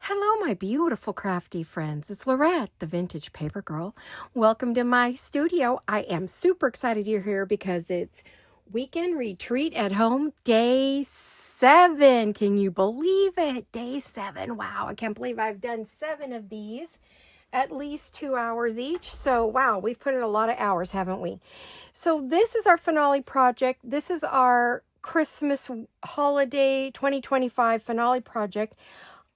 Hello, my beautiful crafty friends. It's Laurette, the vintage paper girl. Welcome to my studio. I am super excited you're here because it's weekend retreat at home, day 7. Can you believe it? Day 7. Wow, I can't believe I've done 7 of these, at least 2 hours each. So, wow, we've put in a lot of hours, haven't we? So, this is our finale project. This is our Christmas holiday 2025 finale project.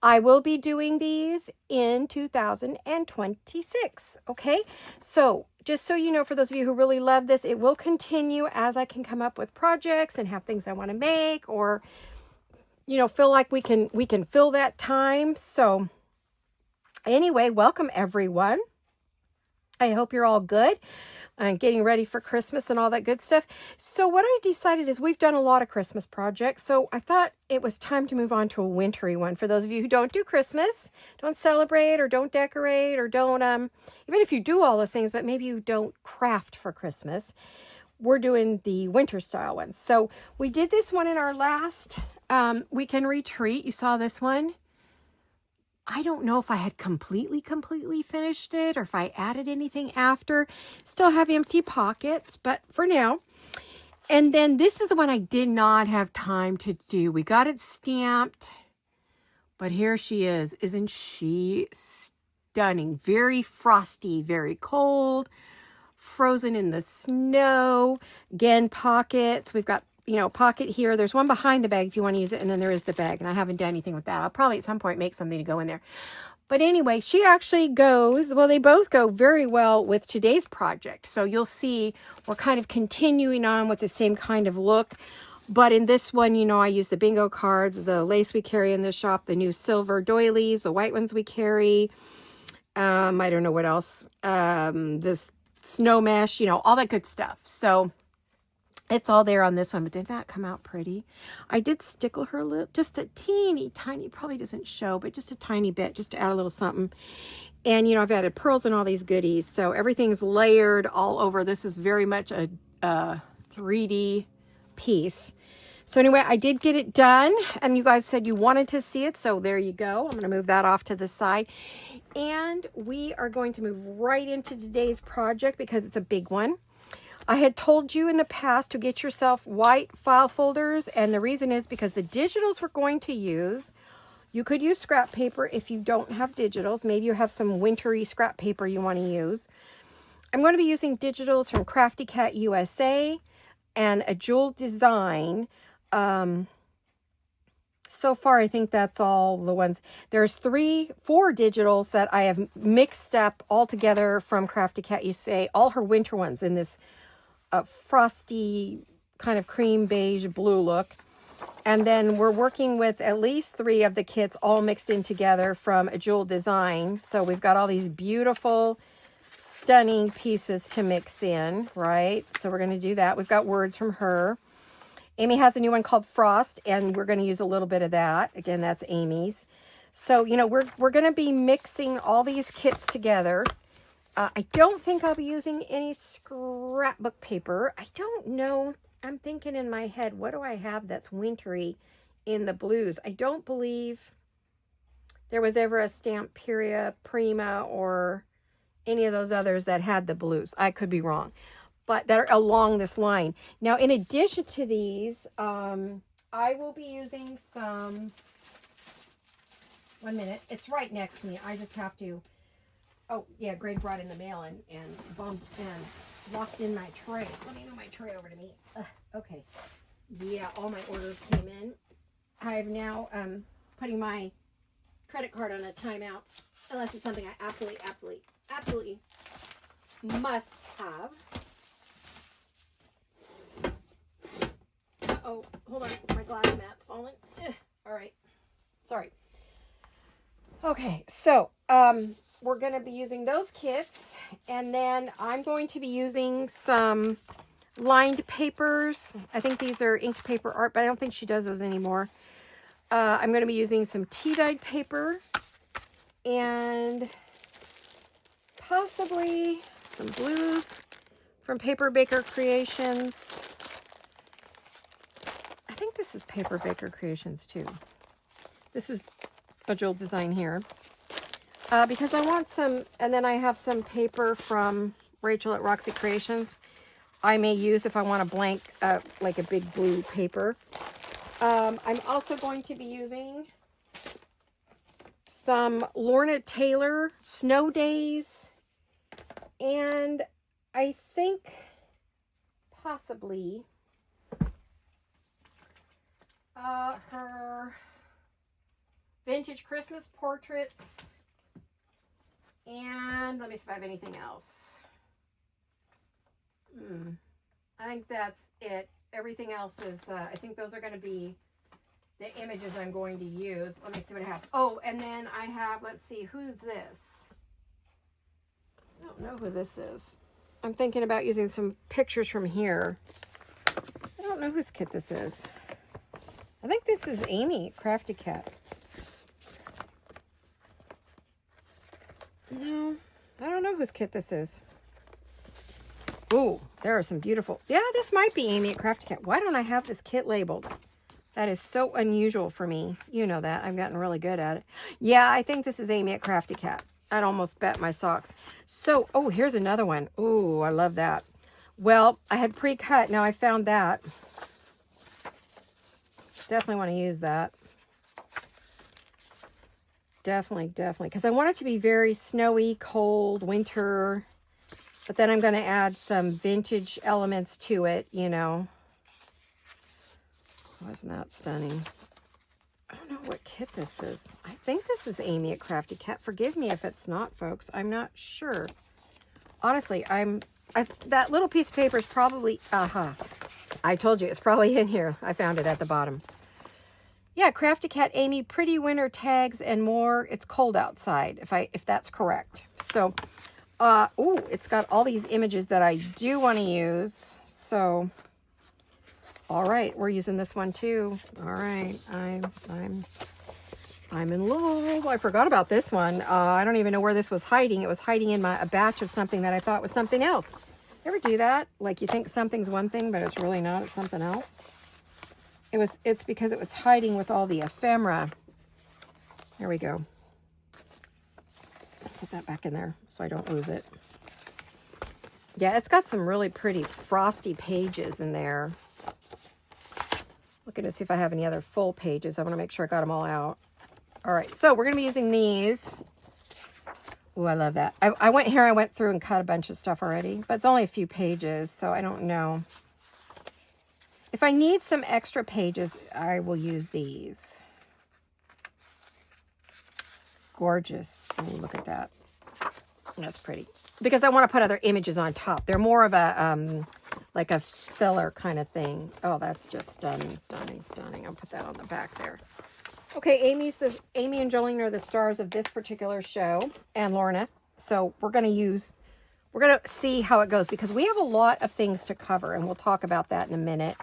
I will be doing these in 2026, okay? So just so you know, for those of you who really love this, it will continue as I can come up with projects and have things I want to make, or, feel like we can fill that time. So anyway, welcome everyone. I hope you're all good and getting ready for Christmas and all that good stuff. So what I decided is we've done a lot of Christmas projects. So I thought it was time to move on to a wintry one. For those of you who don't do Christmas, don't celebrate or don't decorate or don't, even if you do all those things, but maybe you don't craft for Christmas, we're doing the winter style ones. So we did this one in our last weekend retreat. You saw this one. I don't know if I had completely finished it or if I added anything after. Still have empty pockets, but for now. And then this is the one I did not have time to do. We got it stamped, but here she is. Isn't she stunning? Very frosty, very cold, frozen in the snow. Again, pockets. We've got pocket here. There's one behind the bag if you want to use it, and then there is the bag, and I haven't done anything with that. I'll probably at some point make something to go in there. But anyway, she actually goes, well, they both go very well with today's project. So you'll see we're kind of continuing on with the same kind of look. But in this one, I use the bingo cards, the lace we carry in the shop, the new silver doilies, the white ones we carry. I don't know what else. This snow mesh, all that good stuff. So it's all there on this one, but did that come out pretty? I did stickle her lip, just a teeny tiny, probably doesn't show, but just a tiny bit, just to add a little something. And, I've added pearls and all these goodies, so everything's layered all over. This is very much a 3D piece. So anyway, I did get it done, and you guys said you wanted to see it, so there you go. I'm going to move that off to the side. And we are going to move right into today's project because it's a big one. I had told you in the past to get yourself white file folders, and the reason is because the digitals we're going to use, you could use scrap paper if you don't have digitals. Maybe you have some wintry scrap paper you want to use. I'm going to be using digitals from Crafty Cat USA and a Jewel Design. So far, I think that's all the ones. There's 4 digitals that I have mixed up all together from Crafty Cat USA, all her winter ones in this frosty kind of cream beige blue look. And then we're working with at least 3 of the kits all mixed in together from a Jewel Design. So we've got all these beautiful, stunning pieces to mix in, right? So we're going to do that. We've got words from her. Amy has a new one called Frost, and we're going to use a little bit of that. Again, that's Amy's. So, we're going to be mixing all these kits together. I don't think I'll be using any scrapbook paper. I don't know. I'm thinking in my head, what do I have that's wintry in the blues? I don't believe there was ever a Stamp Prima or any of those others that had the blues. I could be wrong, but that are along this line. Now, in addition to these, I will be using some, 1 minute. It's right next to me. I just have to. Oh, yeah, Greg brought in the mail and bumped and locked in my tray. Let me move my tray over to me. Okay. Yeah, all my orders came in. I am now putting my credit card on a timeout, unless it's something I absolutely must have. Uh-oh, hold on. My glass mat's falling. All right. Sorry. Okay, so, we're going to be using those kits, and then I'm going to be using some lined papers. I think these are inked paper art, but I don't think she does those anymore. I'm going to be using some tea-dyed paper and possibly some blues from Paper Baker Creations. I think this is Paper Baker Creations too. This is a jewel design here. Because I want some, and then I have some paper from Rachel at Roxy Creations I may use if I want a blank, like a big blue paper. I'm also going to be using some Lorna Taylor Snow Days, and I think possibly her Vintage Christmas Portraits, and let me see if I have anything else. I think that's it. Everything else is, I think those are going to be the images I'm going to use. Let me see what I have. Oh, and then I have, let's see, who's this? I don't know who this is. I'm thinking about using some pictures from here. I don't know whose kit this is. I think this is Amy, Crafty Cat. No, I don't know whose kit this is. Ooh, there are some beautiful... Yeah, this might be Amy at Crafty Cat. Why don't I have this kit labeled? That is so unusual for me. You know that. I've gotten really good at it. Yeah, I think this is Amy at Crafty Cat. I'd almost bet my socks. So, oh, here's another one. Ooh, I love that. Well, I had pre-cut. Now I found that. Definitely want to use that. Definitely. Because I want it to be very snowy, cold, winter. But then I'm going to add some vintage elements to it, you know. Wasn't that stunning? I don't know what kit this is. I think this is Amy at Crafty Cat. Forgive me if it's not, folks. I'm not sure. Honestly, that little piece of paper is probably... I told you, it's probably in here. I found it at the bottom. Yeah, Crafty Cat, Amy, pretty winter tags and more. It's cold outside, if that's correct. So... ooh, it's got all these images that I do want to use. So, all right, we're using this one too. All right, I'm in love. I forgot about this one. I don't even know where this was hiding. It was hiding in a batch of something that I thought was something else. You ever do that? Like you think something's one thing, but it's really not. It's something else. It's because it was hiding with all the ephemera. There we go. Put that back in there so I don't lose it. Yeah, it's got some really pretty frosty pages in there. Looking to see if I have any other full pages. I want to make sure I got them all out. All right, so we're going to be using these. Ooh, I love that. I went through and cut a bunch of stuff already, but it's only a few pages, so I don't know. If I need some extra pages, I will use these. Gorgeous. Oh, look at that. That's pretty. Because I want to put other images on top. They're more of a, like a filler kind of thing. Oh, that's just stunning. I'll put that on the back there. Okay, Amy and Jolene are the stars of this particular show, and Lorna. So we're going to see how it goes, because we have a lot of things to cover, and we'll talk about that in a minute.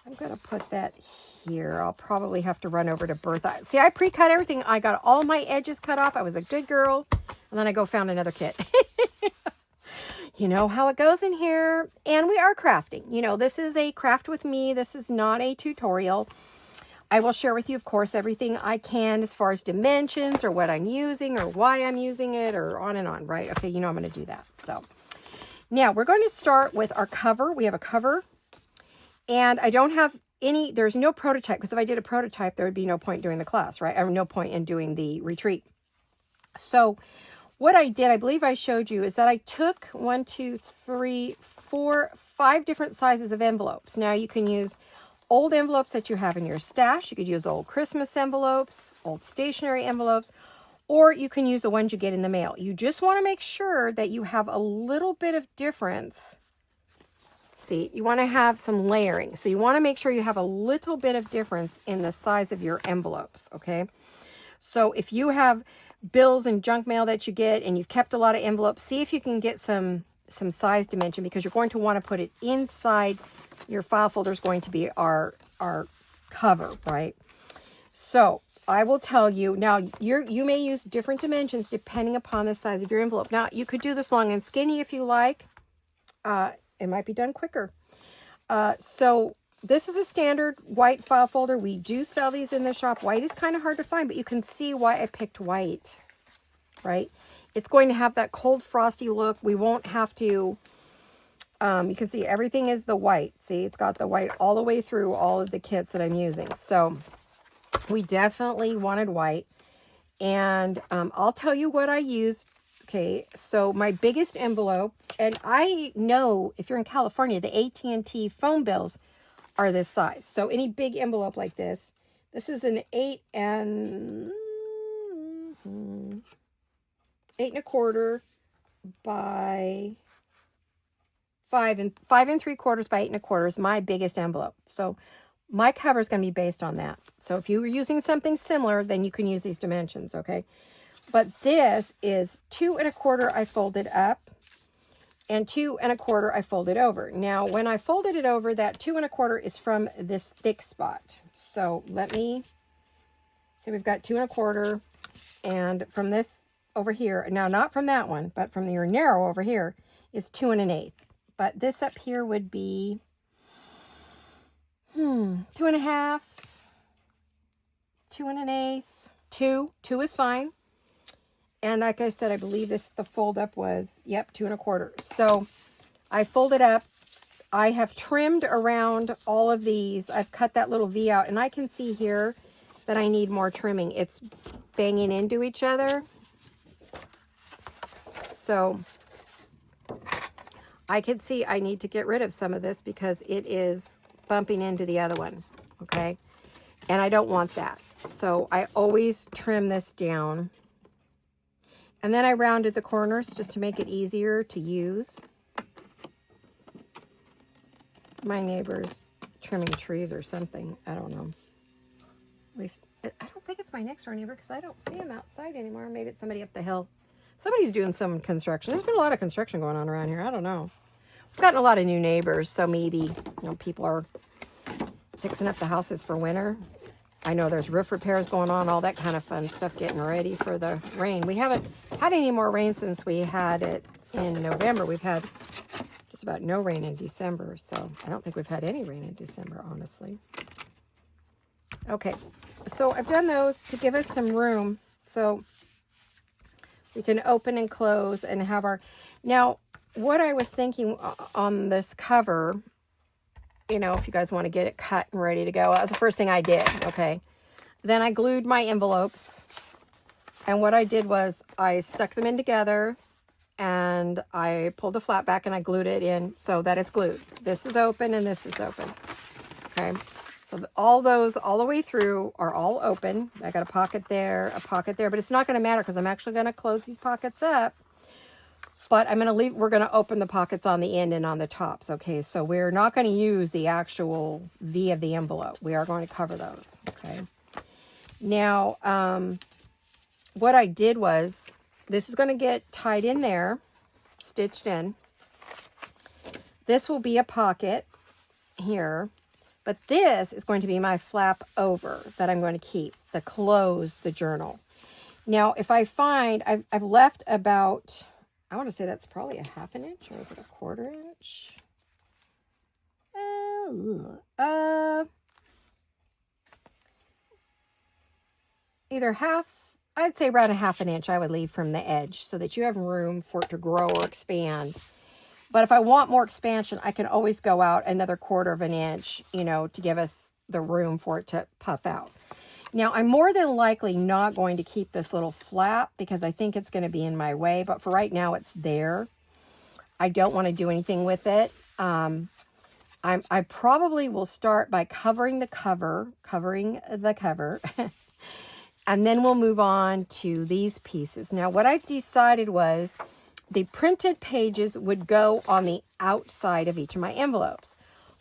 I'm going to put that here. I'll probably have to run over to Bertha. See, I pre-cut everything. I got all my edges cut off. I was a good girl. And then I found another kit. You know how it goes in here. And we are crafting. You know, this is a craft with me. This is not a tutorial. I will share with you, of course, everything I can as far as dimensions or what I'm using or why I'm using it or on and on, right? Okay, you know I'm going to do that. So now we're going to start with our cover. We have a cover. And I don't have there's no prototype, because if I did a prototype, there would be no point doing the class, right? Or no point in doing the retreat. So what I did, I believe I showed you, is that I took 1, 2, 3, 4, 5 different sizes of envelopes. Now you can use old envelopes that you have in your stash. You could use old Christmas envelopes, old stationery envelopes, or you can use the ones you get in the mail. You just want to make sure that you have a little bit of difference. See, you want to have some layering. So you want to make sure you have a little bit of difference in the size of your envelopes, okay? So if you have bills and junk mail that you get and you've kept a lot of envelopes, see if you can get some size dimension, because you're going to want to put it inside your file folder. Is going to be our cover, right? So I will tell you, now you may use different dimensions depending upon the size of your envelope. Now you could do this long and skinny if you like. It might be done quicker. So this is a standard white file folder. We do sell these in the shop. White is kind of hard to find, but you can see why I picked white, right? It's going to have that cold, frosty look. We won't have to, you can see everything is the white. See, it's got the white all the way through all of the kits that I'm using. So we definitely wanted white. And I'll tell you what I used. Okay, so my biggest envelope, and I know if you're in California, the AT&T phone bills are this size. So any big envelope like this is an 8.25 by 5 3/4 by 8.25 is my biggest envelope. So my cover is going to be based on that. So if you were using something similar, then you can use these dimensions, okay? But this is 2.25 I folded up and 2.25 I folded over. Now, when I folded it over, that 2.25 is from this thick spot. So let me, so we've got 2.25, and from this over here, now not from that one, but from your narrow over here is 2 1/8. But this up here would be 2.5, 2 1/8, 2 is fine. And like I said, I believe the fold up was, yep, 2.25. So I folded up. I have trimmed around all of these. I've cut that little V out, and I can see here that I need more trimming. It's banging into each other. So I can see I need to get rid of some of this because it is bumping into the other one, okay? And I don't want that. So I always trim this down. And then I rounded the corners just to make it easier to use. My neighbor's trimming trees or something. I don't know. At least, I don't think it's my next door neighbor because I don't see him outside anymore. Maybe it's somebody up the hill. Somebody's doing some construction. There's been a lot of construction going on around here. I don't know. We've gotten a lot of new neighbors, so maybe, people are fixing up the houses for winter. I know there's roof repairs going on, all that kind of fun stuff, getting ready for the rain. We haven't had any more rain since we had it in November. We've had just about no rain in December, so I don't think we've had any rain in December, honestly. Okay, so I've done those to give us some room so we can open and close and have our... Now, what I was thinking on this cover... if you guys want to get it cut and ready to go. That was the first thing I did, okay? Then I glued my envelopes. And what I did was I stuck them in together and I pulled the flap back and I glued it in so that it's glued. This is open and this is open, okay? So all those all the way through are all open. I got a pocket there, but it's not going to matter because I'm actually going to close these pockets up. But we're going to open the pockets on the end and on the tops, okay? So we're not going to use the actual V of the envelope. We are going to cover those, okay? Now, what I did was, this is going to get tied in there, stitched in. This will be a pocket here, but this is going to be my flap over that I'm going to keep, to close the journal. Now, if I find, I've left about... I want to say that's probably a 1/2 inch, or is it a 1/4 inch? Either half, I'd say around a 1/2 inch I would leave from the edge so that you have room for it to grow or expand. But if I want more expansion, I can always go out another 1/4 inch, to give us the room for it to puff out. Now, I'm more than likely not going to keep this little flap because I think it's going to be in my way. But for right now, it's there. I don't want to do anything with it. I probably will start by covering the cover. And then we'll move on to these pieces. Now, what I've decided was the printed pages would go on the outside of each of my envelopes.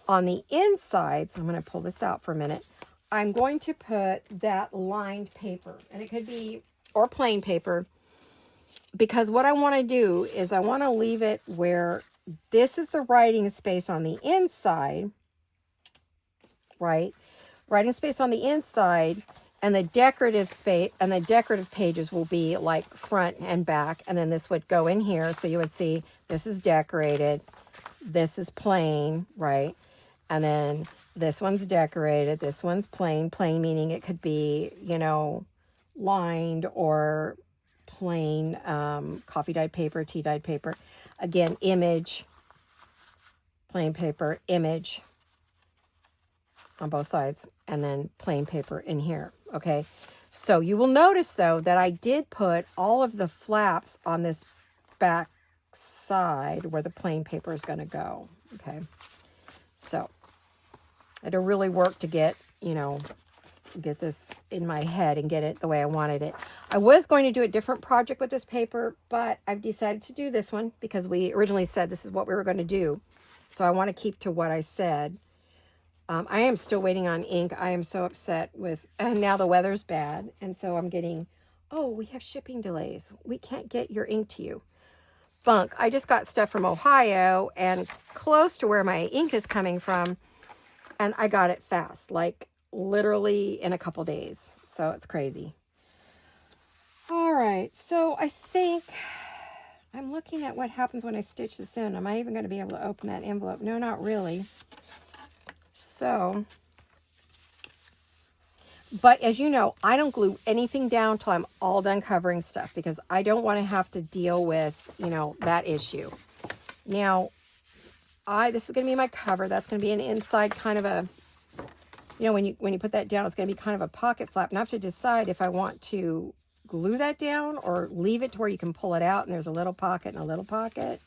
On the insides, I'm going to pull this out for a minute. I'm going to put that lined paper, and it could be, or plain paper, because what I want to do is I want to leave it where this is the writing space on the inside, right? Writing space on the inside, and the decorative space, and the decorative pages will be like front and back, and then this would go in here, so you would see this is decorated, this is plain, right? And then This one's decorated. This one's plain. Plain meaning it could be, lined or plain coffee dyed paper, tea dyed paper. Again, image, plain paper, image on both sides, and then plain paper in here. Okay. So you will notice though that I did put all of the flaps on this back side where the plain paper is going to go. Okay. So I had to really work to get this in my head and get it the way I wanted it. I was going to do a different project with this paper, but I've decided to do this one because we originally said this is what we were going to do. So I want to keep to what I said. I am still waiting on ink. I am so upset with, and now the weather's bad. And so I'm getting, oh, we have shipping delays. We can't get your ink to you. Bunk. I just got stuff from Ohio and close to where my ink is coming from. And I got it fast, like literally in a couple days. So it's crazy. All right. So I think I'm looking at what happens when I stitch this in. Am I even going to be able to open that envelope? No, not really. So, but as you know, I don't glue anything down till I'm all done covering stuff because I don't want to have to deal with, that issue. Now, this is going to be my cover. That's going to be an inside kind of a, when you put that down, it's going to be kind of a pocket flap. And I have to decide if I want to glue that down or leave it to where you can pull it out and there's a little pocket and a little pocket.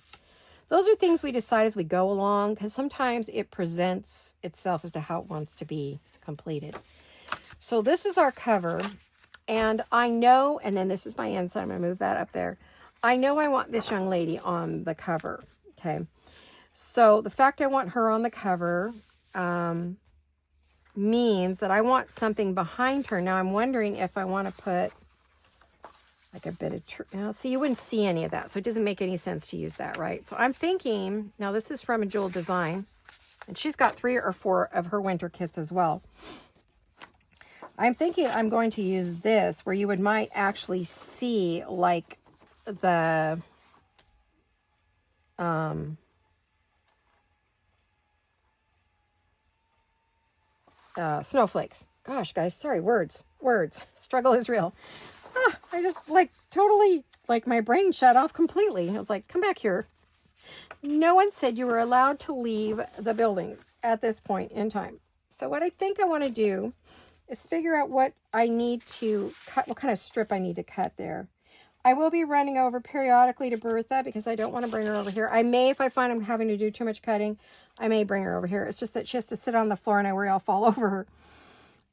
Those are things we decide as we go along because sometimes it presents itself as to how it wants to be completed. So this is our cover, and I know, and then this is my inside. I'm going to move that up there. I know I want this young lady on the cover, okay? So the fact I want her on the cover means that I want something behind her. Now I'm wondering if I want to put like a bit of, see, you wouldn't see any of that. So it doesn't make any sense to use that, right? So I'm thinking, now this is from a Jewel Design, and she's got 3 or 4 of her winter kits as well. I'm thinking I'm going to use this where you might actually see like the, snowflakes. Gosh, guys, sorry, words. Struggle is real. I just totally my brain shut off completely. I was like, come back here. No one said you were allowed to leave the building at this point in time. So what I think I want to do is figure out what I need to cut, what kind of strip I need to cut there. I will be running over periodically to Bertha because I don't want to bring her over here. I may, if I find I'm having to do too much cutting, I may bring her over here. It's just that she has to sit on the floor and I worry I'll fall over her.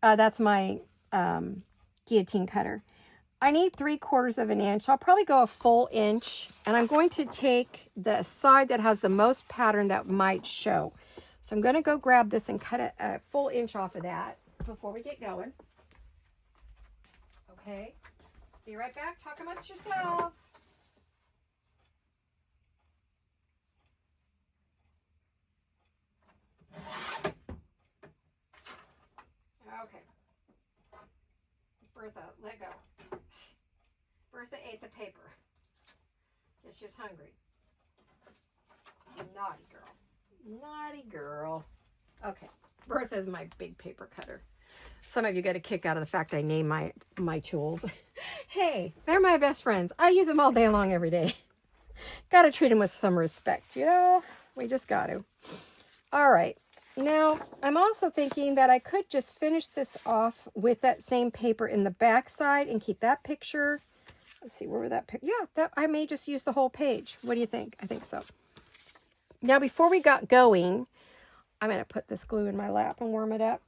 That's my guillotine cutter. I need 3/4 of an inch. So I'll probably go a full inch. And I'm going to take the side that has the most pattern that might show. So I'm going to go grab this and cut a full inch off of that before we get going. Okay. Be right back. Talk amongst yourselves. Okay. Bertha, let go. Bertha ate the paper. Guess she's hungry. Naughty girl. Naughty girl. Okay. Bertha's my big paper cutter. Some of you get a kick out of the fact I name my tools. Hey, they're my best friends. I use them all day long every day. Got to treat them with some respect, We just got to. All right. Now, I'm also thinking that I could just finish this off with that same paper in the back side and keep that picture. Let's see, where would that pick? Yeah, that I may just use the whole page. What do you think? I think so. Now, before we got going, I'm going to put this glue in my lap and warm it up.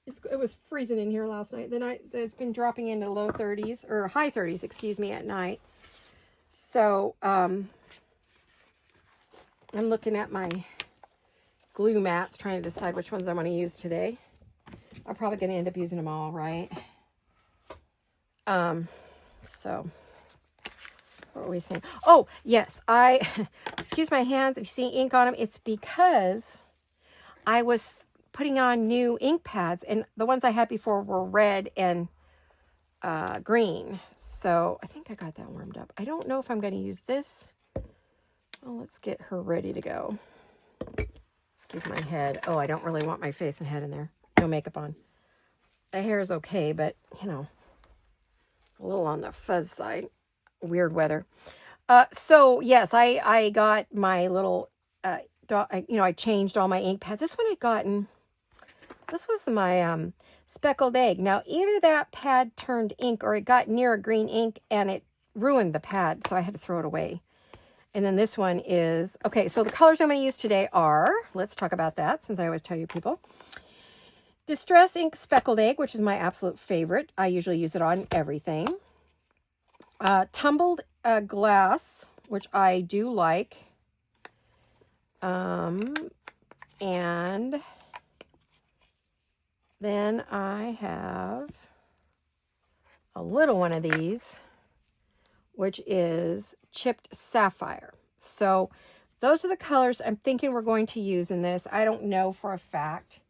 It was freezing in here last night. The night it's been dropping into low 30s or high 30s, excuse me, at night. So I'm looking at my glue mats, trying to decide which ones I want to use today. I'm probably going to end up using them all, right? So what were we saying? Oh, yes, excuse my hands. If you see ink on them, it's because I was putting on new ink pads, and the ones I had before were red and green. So I think I got that warmed up. I don't know if I'm going to use this. Oh, let's get her ready to go. Let's Excuse my head. Oh, I don't really want my face and head in there. No makeup on. The hair is okay, but, you know, it's a little on the fuzz side. Weird weather. So, yes, I got my little, I changed all my ink pads. This one I'd gotten, this was my speckled egg. Now, either that pad turned ink or it got near a green ink and it ruined the pad, so I had to throw it away. And then this one is, okay, so the colors I'm going to use today are, let's talk about that since I always tell you people. Distress Ink Speckled Egg, which is my absolute favorite. I usually use it on everything. Tumbled Glass, which I do like. And then I have a little one of these, which is Chipped Sapphire. So those are the colors I'm thinking we're going to use in this. I don't know for a fact.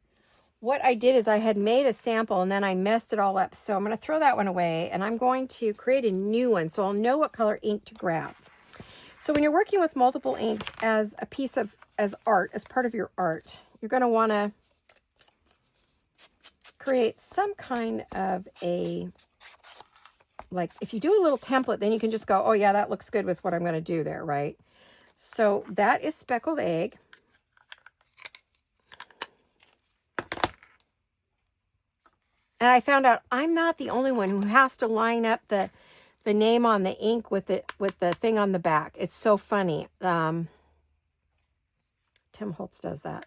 What I did is I had made a sample and then I messed it all up. So I'm going to throw that one away and I'm going to create a new one so I'll know what color ink to grab. So when you're working with multiple inks as a piece of, as art, as part of your art, you're going to want to create some kind of a, like if you do a little template, then you can just go, oh yeah, that looks good with what I'm going to do there, right? So that is Speckled Egg. And I found out I'm not the only one who has to line up the name on the ink with the thing on the back. It's so funny. Tim Holtz does that.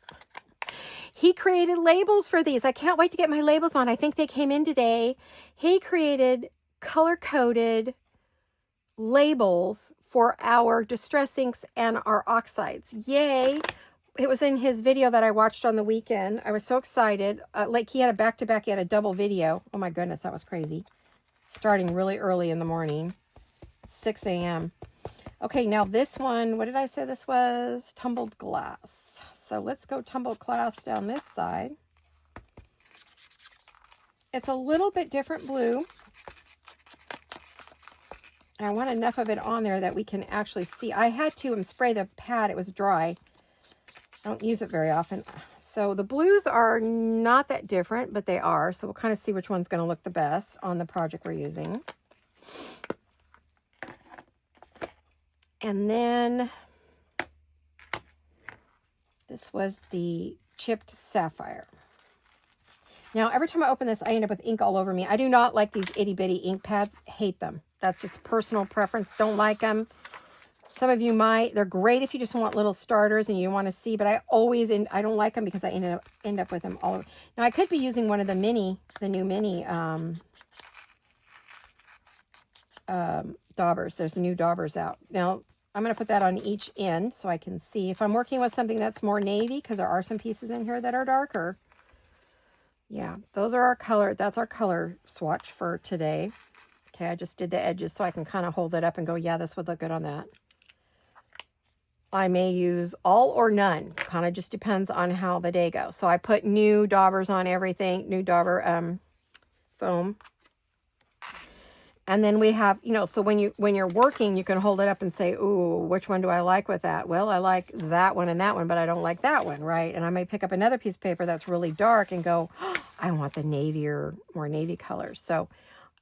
He created labels for these. I can't wait to get my labels on. I think they came in today. He created color-coded labels for our distress inks and our oxides. Yay! It was in his video that I watched on the weekend. I was so excited. Like he had a back-to-back, he had a double video. Oh my goodness, that was crazy. Starting really early in the morning, 6 a.m. Okay, now this one, what did I say this was? Tumbled Glass. So let's go Tumbled Glass down this side. It's a little bit different blue. I want enough of it on there that we can actually see. I had to spray the pad. It was dry. I don't use it very often. So the blues are not that different, but they are. So we'll kind of see which one's going to look the best on the project we're using. And then this was the Chipped Sapphire. Now, every time I open this, I end up with ink all over me. I do not like these itty-bitty ink pads. Hate them. That's just personal preference. Don't like them. Some of you might. They're great if you just want little starters and you want to see, but I don't like them because I end up with them all over. Now, I could be using one of the new mini daubers. There's new daubers out. Now, I'm going to put that on each end so I can see. If I'm working with something that's more navy, because there are some pieces in here that are darker. Yeah, those are our color. That's our color swatch for today. Okay, I just did the edges so I can kind of hold it up and go, yeah, this would look good on that. I may use all or none. Kind of just depends on how the day goes. So I put new daubers on everything, new dauber foam. And then we have, so when you're working, you can hold it up and say, ooh, which one do I like with that? Well, I like that one and that one, but I don't like that one, right? And I may pick up another piece of paper that's really dark and go, oh, I want the navy or more navy colors. So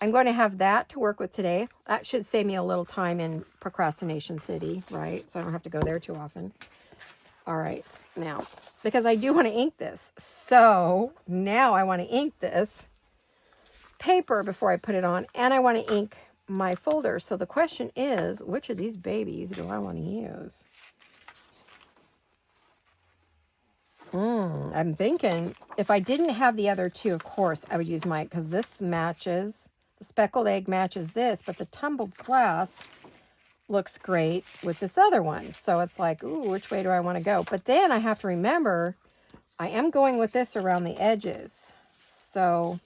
I'm going to have that to work with today. That should save me a little time in Procrastination City, right? So I don't have to go there too often. All right, now, because I do want to ink this. So now I want to ink this paper before I put it on, and I want to ink my folder. So the question is, which of these babies do I want to use? I'm thinking if I didn't have the other two, of course, I would use mine because this matches, the Speckled Egg matches this, but the Tumbled Glass looks great with this other one. So it's like, ooh, which way do I want to go? But then I have to remember, I am going with this around the edges. So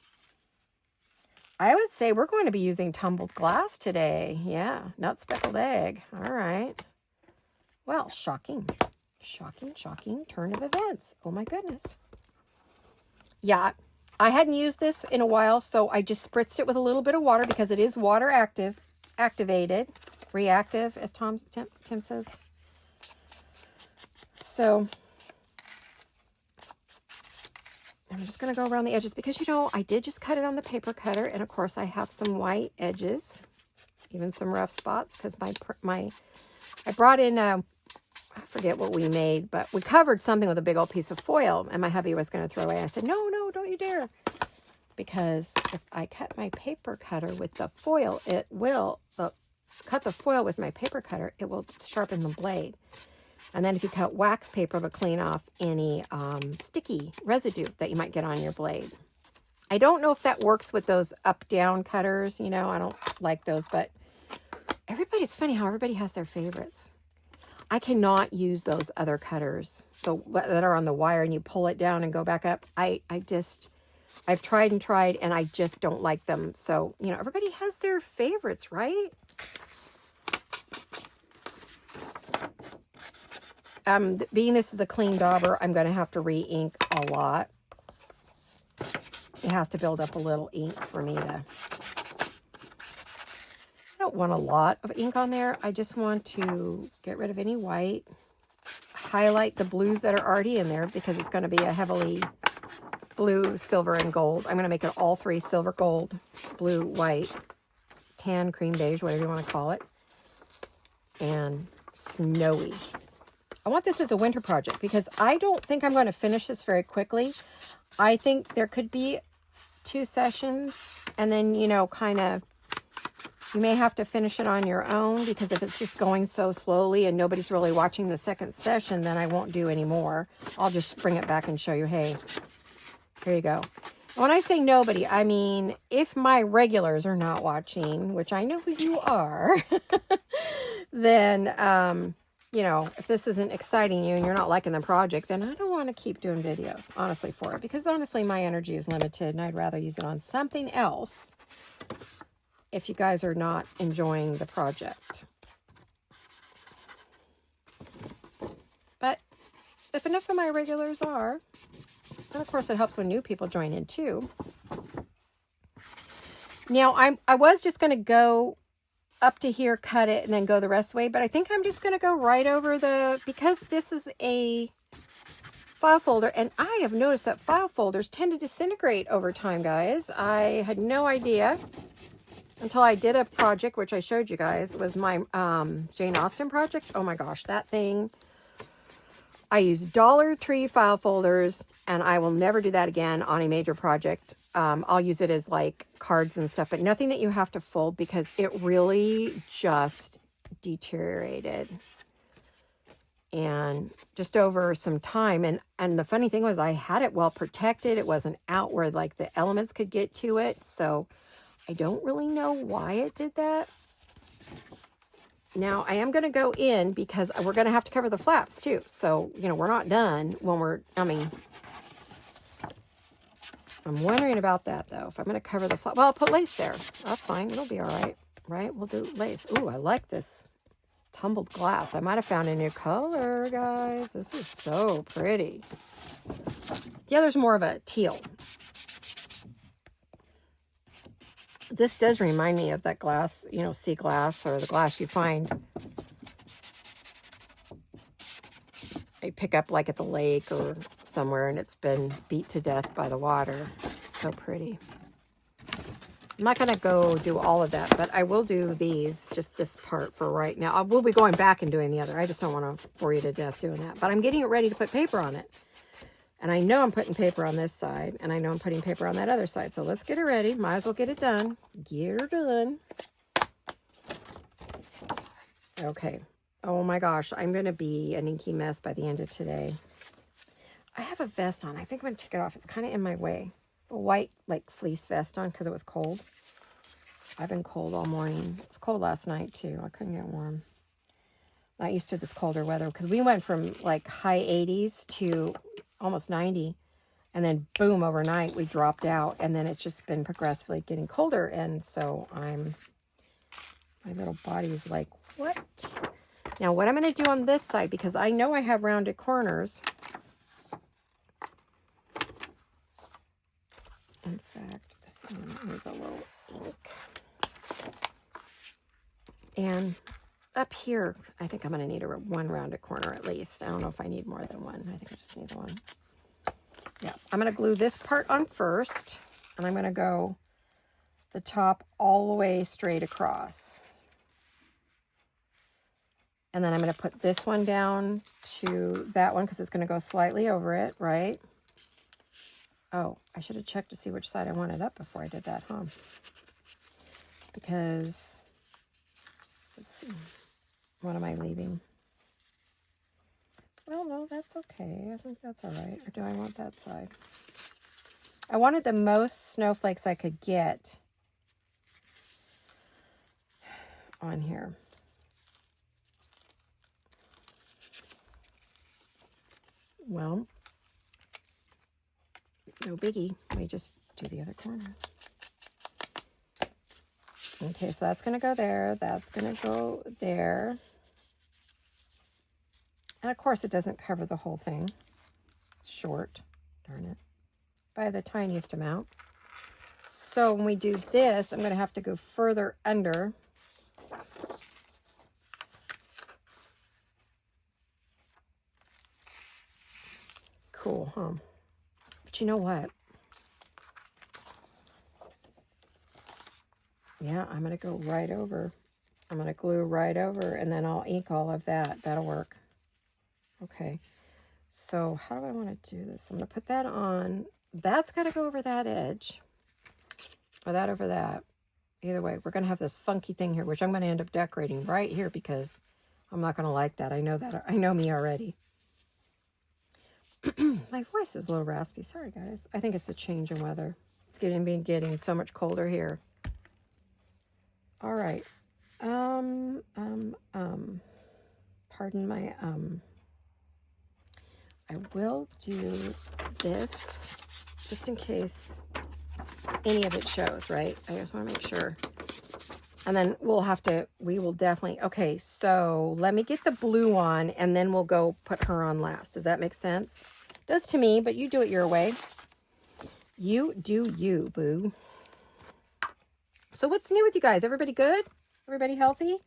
I would say we're going to be using Tumbled Glass today. Yeah, not Speckled Egg. All right. Well, shocking. Shocking, shocking turn of events. Oh my goodness. Yeah, I hadn't used this in a while, so I just spritzed it with a little bit of water because it is water activated, reactive, as Tim says. So I'm just going to go around the edges because, you know, I did just cut it on the paper cutter. And, of course, I have some white edges, even some rough spots because I brought in, I forget what we made, but we covered something with a big old piece of foil. And my hubby was going to throw away. I said, no, don't you dare. Because if I cut my paper cutter with the foil, cut the foil with my paper cutter, it will sharpen the blade. And then if you cut wax paper, it'll clean off any sticky residue that you might get on your blade. I don't know if that works with those up-down cutters. You know, I don't like those, but it's funny how everybody has their favorites. I cannot use those other cutters that are on the wire and you pull it down and go back up. I've tried and tried and I just don't like them. So, you know, everybody has their favorites, right? Being this is a clean dauber, I'm going to have to re-ink a lot. It has to build up a little ink for me to... I don't want a lot of ink on there. I just want to get rid of any white, highlight the blues that are already in there because it's going to be a heavily blue, silver, and gold. I'm going to make it all three: silver, gold, blue, white, tan, cream, beige, whatever you want to call it, and snowy. I want this as a winter project because I don't think I'm going to finish this very quickly. I think there could be 2 sessions and then, you know, kind of, you may have to finish it on your own because if it's just going so slowly and nobody's really watching the second session, then I won't do any more. I'll just bring it back and show you, hey, here you go. When I say nobody, I mean, if my regulars are not watching, which I know who you are, then, you know, if this isn't exciting you and you're not liking the project, then I don't want to keep doing videos, honestly, for it. Because honestly, my energy is limited and I'd rather use it on something else if you guys are not enjoying the project. But if enough of my regulars are, and of course it helps when new people join in too. Now, I was just going to go up to here, cut it, and then go the rest of the way. But I think I'm just going to go right over because this is a file folder, and I have noticed that file folders tend to disintegrate over time, guys. I had no idea until I did a project, which I showed you guys. It was my Jane Austen project. Oh my gosh, that thing. I use Dollar Tree file folders, and I will never do that again on a major project. I'll use it as like cards and stuff, but nothing that you have to fold because it really just deteriorated. And just over some time. And the funny thing was I had it well protected. It wasn't out where like the elements could get to it. So I don't really know why it did that. Now I am going to go in because we're going to have to cover the flaps too. So, you know, we're not done when I'm wondering about that, though. If I'm going to cover the flap. Well, I'll put lace there. That's fine. It'll be all right. Right? We'll do lace. Ooh, I like this tumbled glass. I might have found a new color, guys. This is so pretty. The other's more of a teal. This does remind me of that glass, you know, sea glass or the glass you find. I pick up like at the lake or somewhere and it's been beat to death by the water. It's so pretty. I'm not going to go do all of that, but I will do these, just this part for right now. I will be going back and doing the other. I just don't want to bore you to death doing that. But I'm getting it ready to put paper on it. And I know I'm putting paper on this side, and I know I'm putting paper on that other side. So let's get it ready. Might as well get it done. Get her done. Okay. Oh my gosh, I'm going to be an inky mess by the end of today. I have a vest on. I think I'm going to take it off. It's kind of in my way. A white, like, fleece vest on because it was cold. I've been cold all morning. It was cold last night, too. I couldn't get warm. Not used to this colder weather because we went from, like, high 80s to almost 90. And then, boom, overnight, we dropped out. And then it's just been progressively getting colder. And so my little body is like, what? Now, what I'm going to do on this side, because I know I have rounded corners. In fact, this one needs a little ink. And up here, I think I'm going to need one rounded corner at least. I don't know if I need more than one. I think I just need one. Yeah, I'm going to glue this part on first, and I'm going to go the top all the way straight across. And then I'm going to put this one down to that one because it's going to go slightly over it, right? Oh, I should have checked to see which side I wanted up before I did that, huh? Because, let's see, what am I leaving? Well, no, that's okay. I think that's all right. Or do I want that side? I wanted the most snowflakes I could get on here. Well, no biggie. Let me just do the other corner. Okay, so that's going to go there. That's going to go there. And of course, it doesn't cover the whole thing. It's short, darn it, by the tiniest amount. So when we do this, I'm going to have to go further under. Cool, huh? But you know what? Yeah, I'm going to go right over. I'm going to glue right over, and then I'll ink all of that. That'll work. Okay. So how do I want to do this? I'm going to put that on. That's got to go over that edge. Or that over that. Either way, we're going to have this funky thing here, which I'm going to end up decorating right here because I'm not going to like that. I know that. I know me already. My voice is a little raspy. Sorry, guys. I think it's the change in weather. It's getting so much colder here. All right. Pardon my, I will do this just in case any of it shows, right? I just want to make sure. And then we will definitely, okay, so let me get the blue on and then we'll go put her on last. Does that make sense? Does to me, but you do it your way. You do you, boo. So what's new with you guys? Everybody good? Everybody healthy?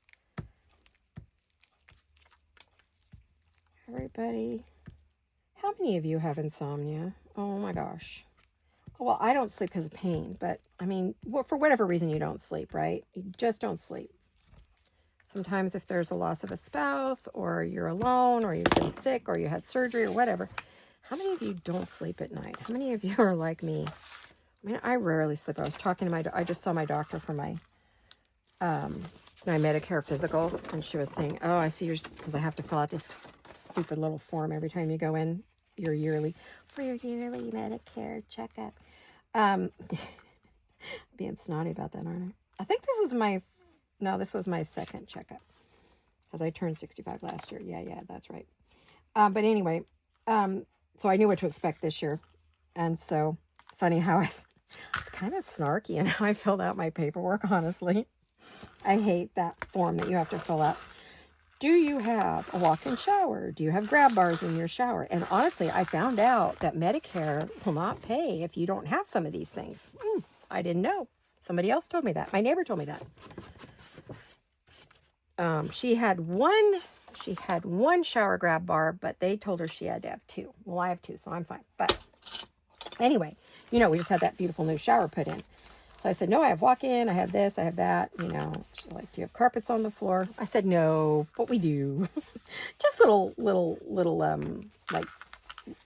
Everybody. How many of you have insomnia? Oh my gosh. Well, I don't sleep because of pain, but I mean, for whatever reason you don't sleep, right? You just don't sleep. Sometimes if there's a loss of a spouse or you're alone or you've been sick or you had surgery or whatever, how many of you don't sleep at night? How many of you are like me? I mean, I rarely sleep. I was talking to I just saw my doctor for my Medicare physical, and she was saying, oh, I see yours, because I have to fill out this stupid little form every time you go in for your yearly Medicare checkup. Being snotty about that, aren't I? I think this was my second checkup, because I turned 65 last year. Yeah, that's right. But anyway, so I knew what to expect this year. And so, funny how it's kind of snarky in how I filled out my paperwork, honestly. I hate that form that you have to fill out. Do you have a walk-in shower? Do you have grab bars in your shower? And honestly, I found out that Medicare will not pay if you don't have some of these things. I didn't know. Somebody else told me that. My neighbor told me that. She had one shower grab bar, but they told her she had to have two. Well, I have two, so I'm fine. But anyway, we just had that beautiful new shower put in. So I said, no, I have walk-in, I have this, I have that, She's like, do you have carpets on the floor? I said, no, but we do. Just little, like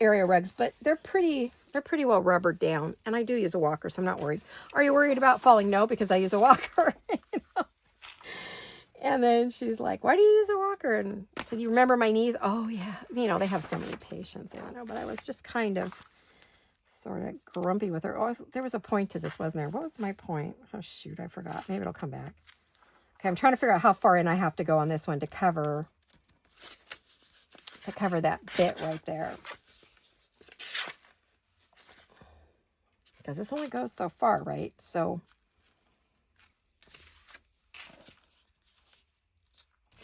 area rugs, but they're pretty well rubbered down. And I do use a walker, so I'm not worried. Are you worried about falling? No, because I use a walker. And then she's like, why do you use a walker? And I said, you remember my knees? Oh, yeah. They have so many patients. I don't know, but I was just kind of sort of grumpy with her. Oh, there was a point to this, wasn't there? What was my point? Oh, shoot, I forgot. Maybe it'll come back. Okay, I'm trying to figure out how far in I have to go on this one to cover that bit right there. Because this only goes so far, right? So,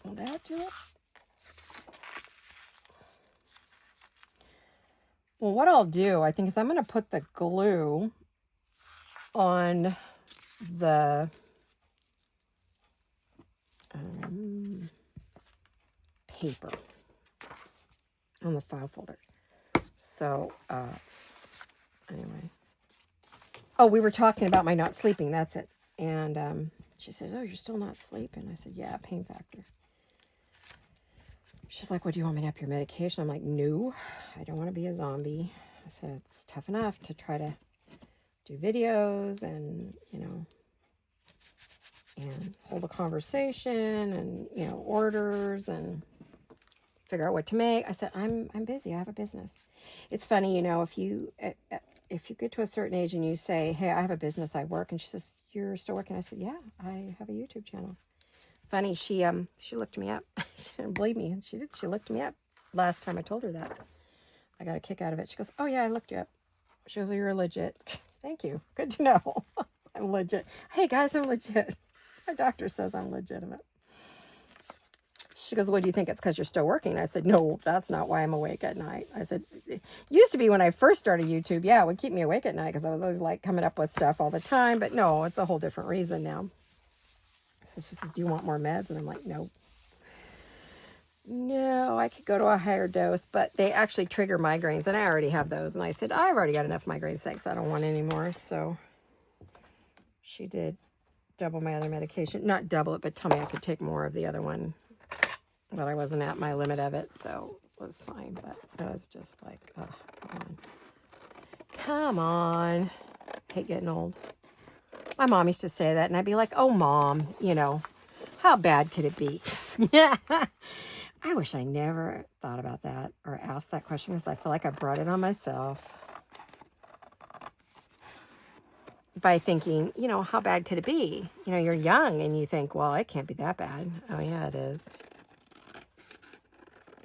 will that do it? Well, what I'll do, I think, is I'm going to put the glue on the paper on the file folder. So, Oh, we were talking about my not sleeping. That's it. And she says, oh, you're still not sleeping. I said, yeah, pain factor. She's like, well, do you want me to up your medication? I'm like, no, I don't want to be a zombie. I said, it's tough enough to try to do videos and, and hold a conversation and, orders and figure out what to make. I said, I'm busy. I have a business. It's funny, if you get to a certain age and you say, hey, I have a business, I work. And she says, you're still working? I said, yeah, I have a YouTube channel. Funny, she looked me up. She didn't believe me. And she did. She looked me up last time I told her that. I got a kick out of it. She goes, oh yeah, I looked you up. She goes, oh, you're legit. Thank you. Good to know. I'm legit. Hey guys, I'm legit. My doctor says I'm legitimate. She goes, what do you think? It's because you're still working? I said, no, that's not why I'm awake at night. I said, it used to be when I first started YouTube. Yeah, it would keep me awake at night because I was always like coming up with stuff all the time. But no, it's a whole different reason now. So she says, do you want more meds? And I'm like, no. No, I could go to a higher dose, but they actually trigger migraines. And I already have those. And I said, I've already got enough migraines. Thanks. I don't want any more. So she did double my other medication. Not double it, but tell me I could take more of the other one. But I wasn't at my limit of it, so it was fine. But I was just like, oh, come on. Come on. Hate getting old. My mom used to say that, and I'd be like, oh, Mom, how bad could it be? Yeah. I wish I never thought about that or asked that question because I feel like I brought it on myself by thinking, how bad could it be? You're young and you think, well, it can't be that bad. Oh, yeah, it is.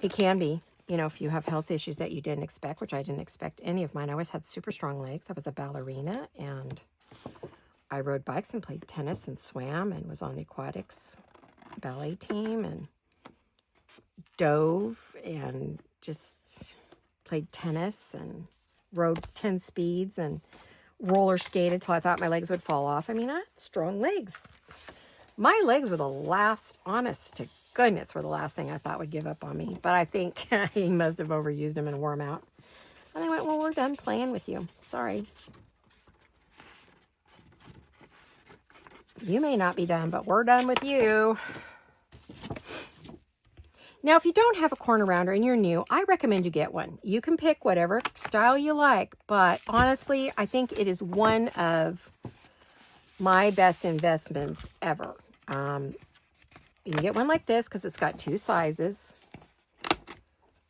It can be, if you have health issues that you didn't expect, which I didn't expect any of mine. I always had super strong legs. I was a ballerina and I rode bikes and played tennis and swam and was on the aquatics ballet team and dove and just played tennis and rode 10 speeds and roller skated till I thought my legs would fall off. I mean, I had strong legs. My legs were the last, honest to goodness, were the last thing I thought would give up on me. But I think he must have overused them and wore them out. And they went, well, we're done playing with you. Sorry. You may not be done, but we're done with you. Now, if you don't have a corner rounder and you're new, I recommend you get one. You can pick whatever style you like, but honestly, I think it is one of my best investments ever. You can get one like this because it's got 2 sizes.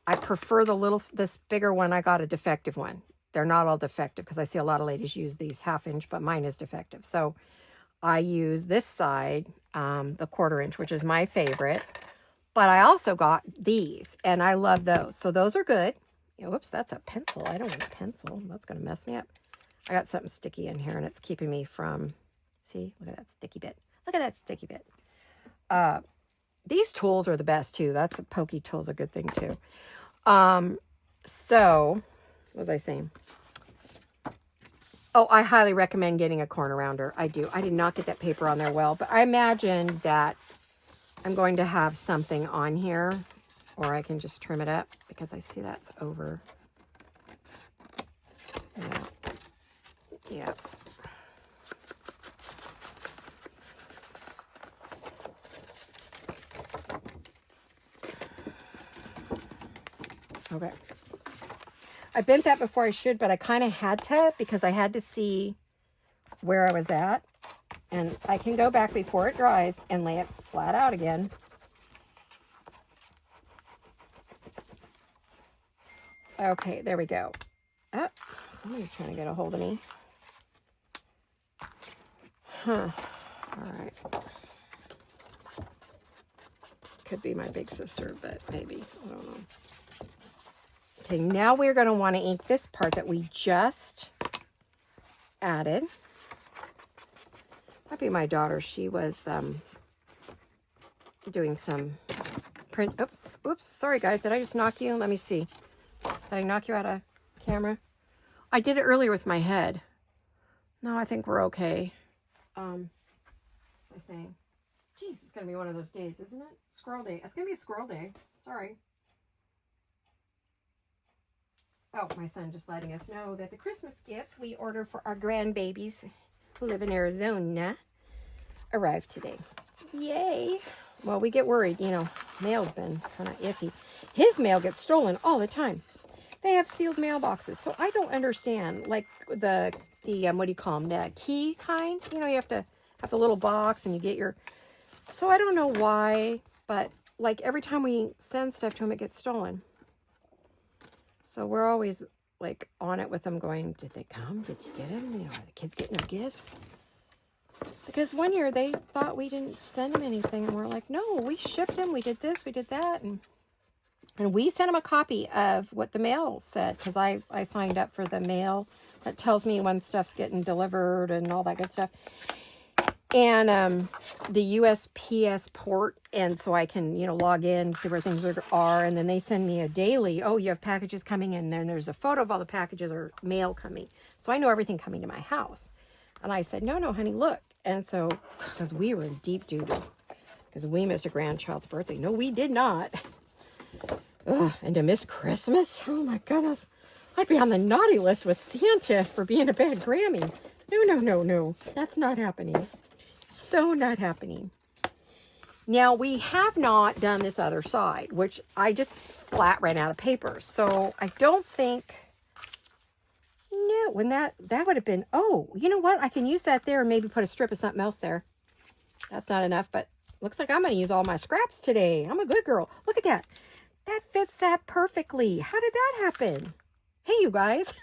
I prefer this bigger one. I got a defective one. They're not all defective because I see a lot of ladies use these 1/2 inch, but mine is defective. So I use this side, the 1/4 inch, which is my favorite. But I also got these, and I love those. So those are good. Whoops, that's a pencil. I don't want a pencil. That's going to mess me up. I got something sticky in here, and it's keeping me from... See? Look at that sticky bit. Look at that sticky bit. These tools are the best, too. That's a pokey tool is a good thing, too. So, what was I saying? Oh, I highly recommend getting a corner rounder. I do. I did not get that paper on there well, but I imagine that I'm going to have something on here, or I can just trim it up because I see that's over. Yeah. Okay. I bent that before I should, but I kind of had to because I had to see where I was at. And I can go back before it dries and lay it flat out again. Okay, there we go. Oh, somebody's trying to get a hold of me. Huh. All right. Could be my big sister, but maybe. I don't know. Okay, now we're going to want to ink this part that we just added. Might be my daughter. She was doing some print. Oops. Sorry, guys. Did I just knock you? Let me see. Did I knock you out of camera? I did it earlier with my head. No, I think we're okay. What was I saying? Jeez, it's going to be one of those days, isn't it? Squirrel day. It's going to be a squirrel day. Sorry. Oh, my son just letting us know that the Christmas gifts we ordered for our grandbabies who live in Arizona arrived today. Yay. Well, we get worried, you know, mail's been kind of iffy. His mail gets stolen all the time. They have sealed mailboxes, so I don't understand, like the what do you call them, the key kind? You know, you have to have the little box and you get your, so I don't know why, but like every time we send stuff to him, it gets stolen. So we're always like on it with them going, did they come? Did you get them? You know, are the kids getting their gifts? Because one year they thought we didn't send them anything. And we're like, no, we shipped them. We did this, we did that. And we sent them a copy of what the mail said. Because I signed up for the mail that tells me when stuff's getting delivered and all that good stuff. And the USPS port, and so I can, you know, log in, see where things are, and then they send me a daily, oh, you have packages coming in, and then there's a photo of all the packages or mail coming. So I know everything coming to my house. And I said, no, honey, look. And so, because we were in deep doo-doo, because we missed a grandchild's birthday. No, we did not. Ugh, and to miss Christmas, oh my goodness. I'd be on the naughty list with Santa for being a bad Grammy. No. That's not happening. So not happening. Now, we have not done this other side, which I just flat ran out of paper. So I don't think, no, when that would have been, oh, you know what? I can use that there and maybe put a strip of something else there. That's not enough, but looks like I'm going to use all my scraps today. I'm a good girl. Look at that. That fits that perfectly. How did that happen? Hey, you guys.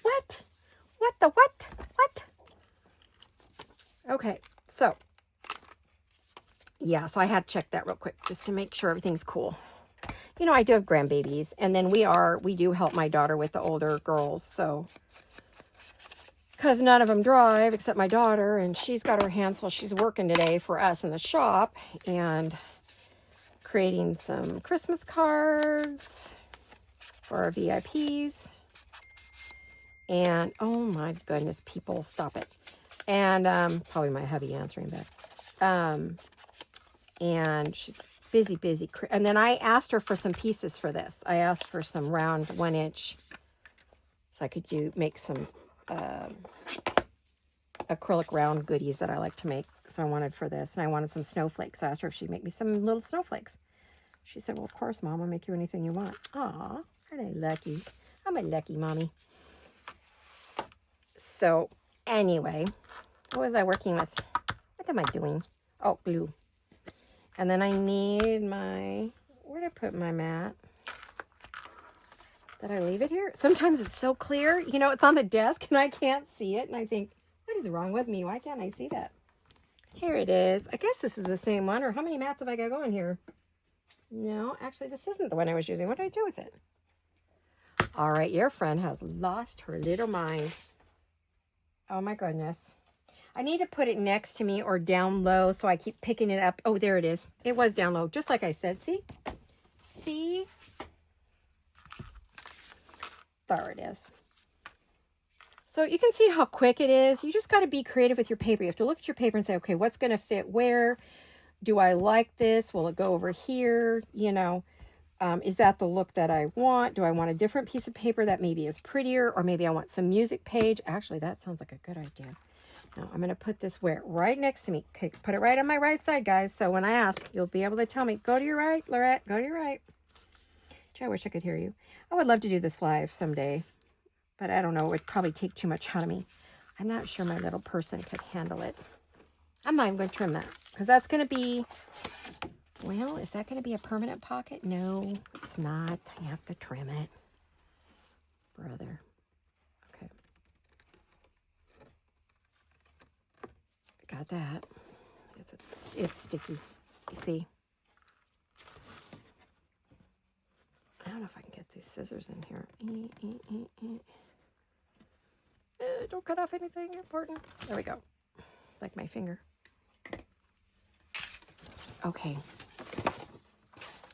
What? What? Okay, so, yeah, so I had to check that real quick just to make sure everything's cool. You know, I do have grandbabies, and then we do help my daughter with the older girls, so, because none of them drive except my daughter, and she's got her hands full. She's working today for us in the shop, and creating some Christmas cards for our VIPs, and, oh my goodness, people, stop it. And probably my hubby answering back. And she's busy. And then I asked her for some pieces for this. I asked for some round 1-inch, so I could make some acrylic round goodies that I like to make. So I wanted for this, and I wanted some snowflakes. I asked her if she'd make me some little snowflakes. She said, well, of course, Mom, I'll make you anything you want. Aw, aren't I lucky? I'm a lucky mommy. So anyway, what was I working with? What am I doing? Oh, glue. And then I need my, where did I put my mat? Did I leave it here? Sometimes it's so clear. You know, it's on the desk and I can't see it. And I think, what is wrong with me? Why can't I see that? Here it is. I guess this is the same one. Or how many mats have I got going here? No, actually, this isn't the one I was using. What did I do with it? All right, your friend has lost her little mind. Oh, my goodness. I need to put it next to me or down low so I keep picking it up. Oh, there it is. It was down low, just like I said. See? See? There it is. So you can see how quick it is. You just got to be creative with your paper. You have to look at your paper and say, okay, what's going to fit where? Do I like this? Will it go over here? You know, is that the look that I want? Do I want a different piece of paper that maybe is prettier? Or maybe I want some music page. Actually, that sounds like a good idea. Now, I'm going to put this where? Right next to me. Okay, put it right on my right side, guys. So when I ask, you'll be able to tell me, go to your right, Laurette, go to your right. Gee, I wish I could hear you. I would love to do this live someday, but I don't know. It would probably take too much out of me. I'm not sure my little person could handle it. I'm not even going to trim that because that's going to be, well, is that going to be a permanent pocket? No, it's not. I have to trim it. Brother. Okay. Got that. It's sticky. You see? I don't know if I can get these scissors in here. Don't cut off anything important. There we go. Like my finger. Okay.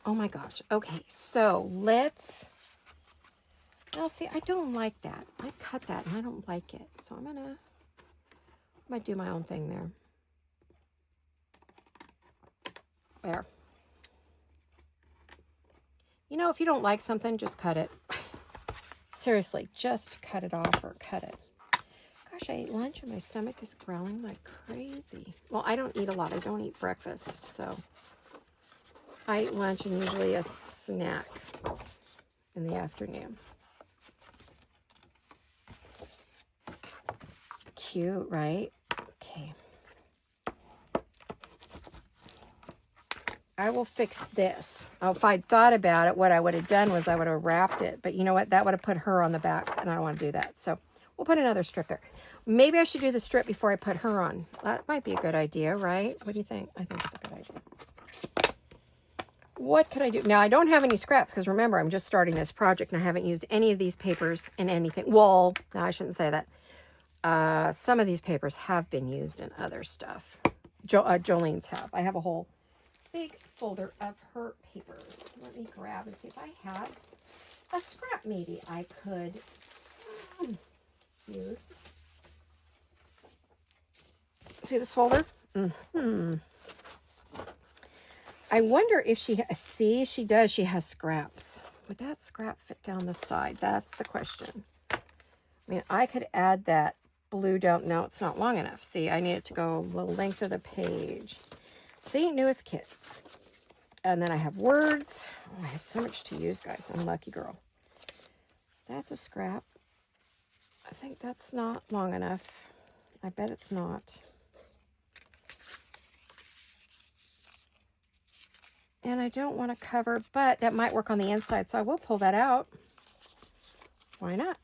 Oh my gosh. Okay, so let's... Now see, I don't like that. I cut that and I don't like it. So I'm gonna do my own thing there. There. You know, if you don't like something, just cut it. seriously, just cut it off or cut it. Gosh, I ate lunch and my stomach is growling like crazy. Well, I don't eat a lot. I don't eat breakfast, so I eat lunch and usually a snack in the afternoon. Cute, right? Okay. I will fix this. Oh, if I'd thought about it, what I would have done was I would have wrapped it. But you know what? That would have put her on the back, and I don't want to do that. So we'll put another strip there. Maybe I should do the strip before I put her on. That might be a good idea, right? What do you think? I think it's a good idea. What could I do? Now, I don't have any scraps because remember, I'm just starting this project and I haven't used any of these papers in anything. Well, no, I shouldn't say that. Some of these papers have been used in other stuff. Jolene's have. I have a whole big folder of her papers. Let me grab and see if I have a scrap maybe I could use. See this folder? I wonder if she, see, she does. She has scraps. Would that scrap fit down the side? That's the question. I mean, I could add that blue down. No, it's not long enough. See, I need it to go the length of the page. See, newest kit. And then I have words. Oh, I have so much to use, guys. I'm a lucky girl. That's a scrap. I think that's not long enough. I bet it's not. And I don't want to cover, but that might work on the inside, so I will pull that out. Why not?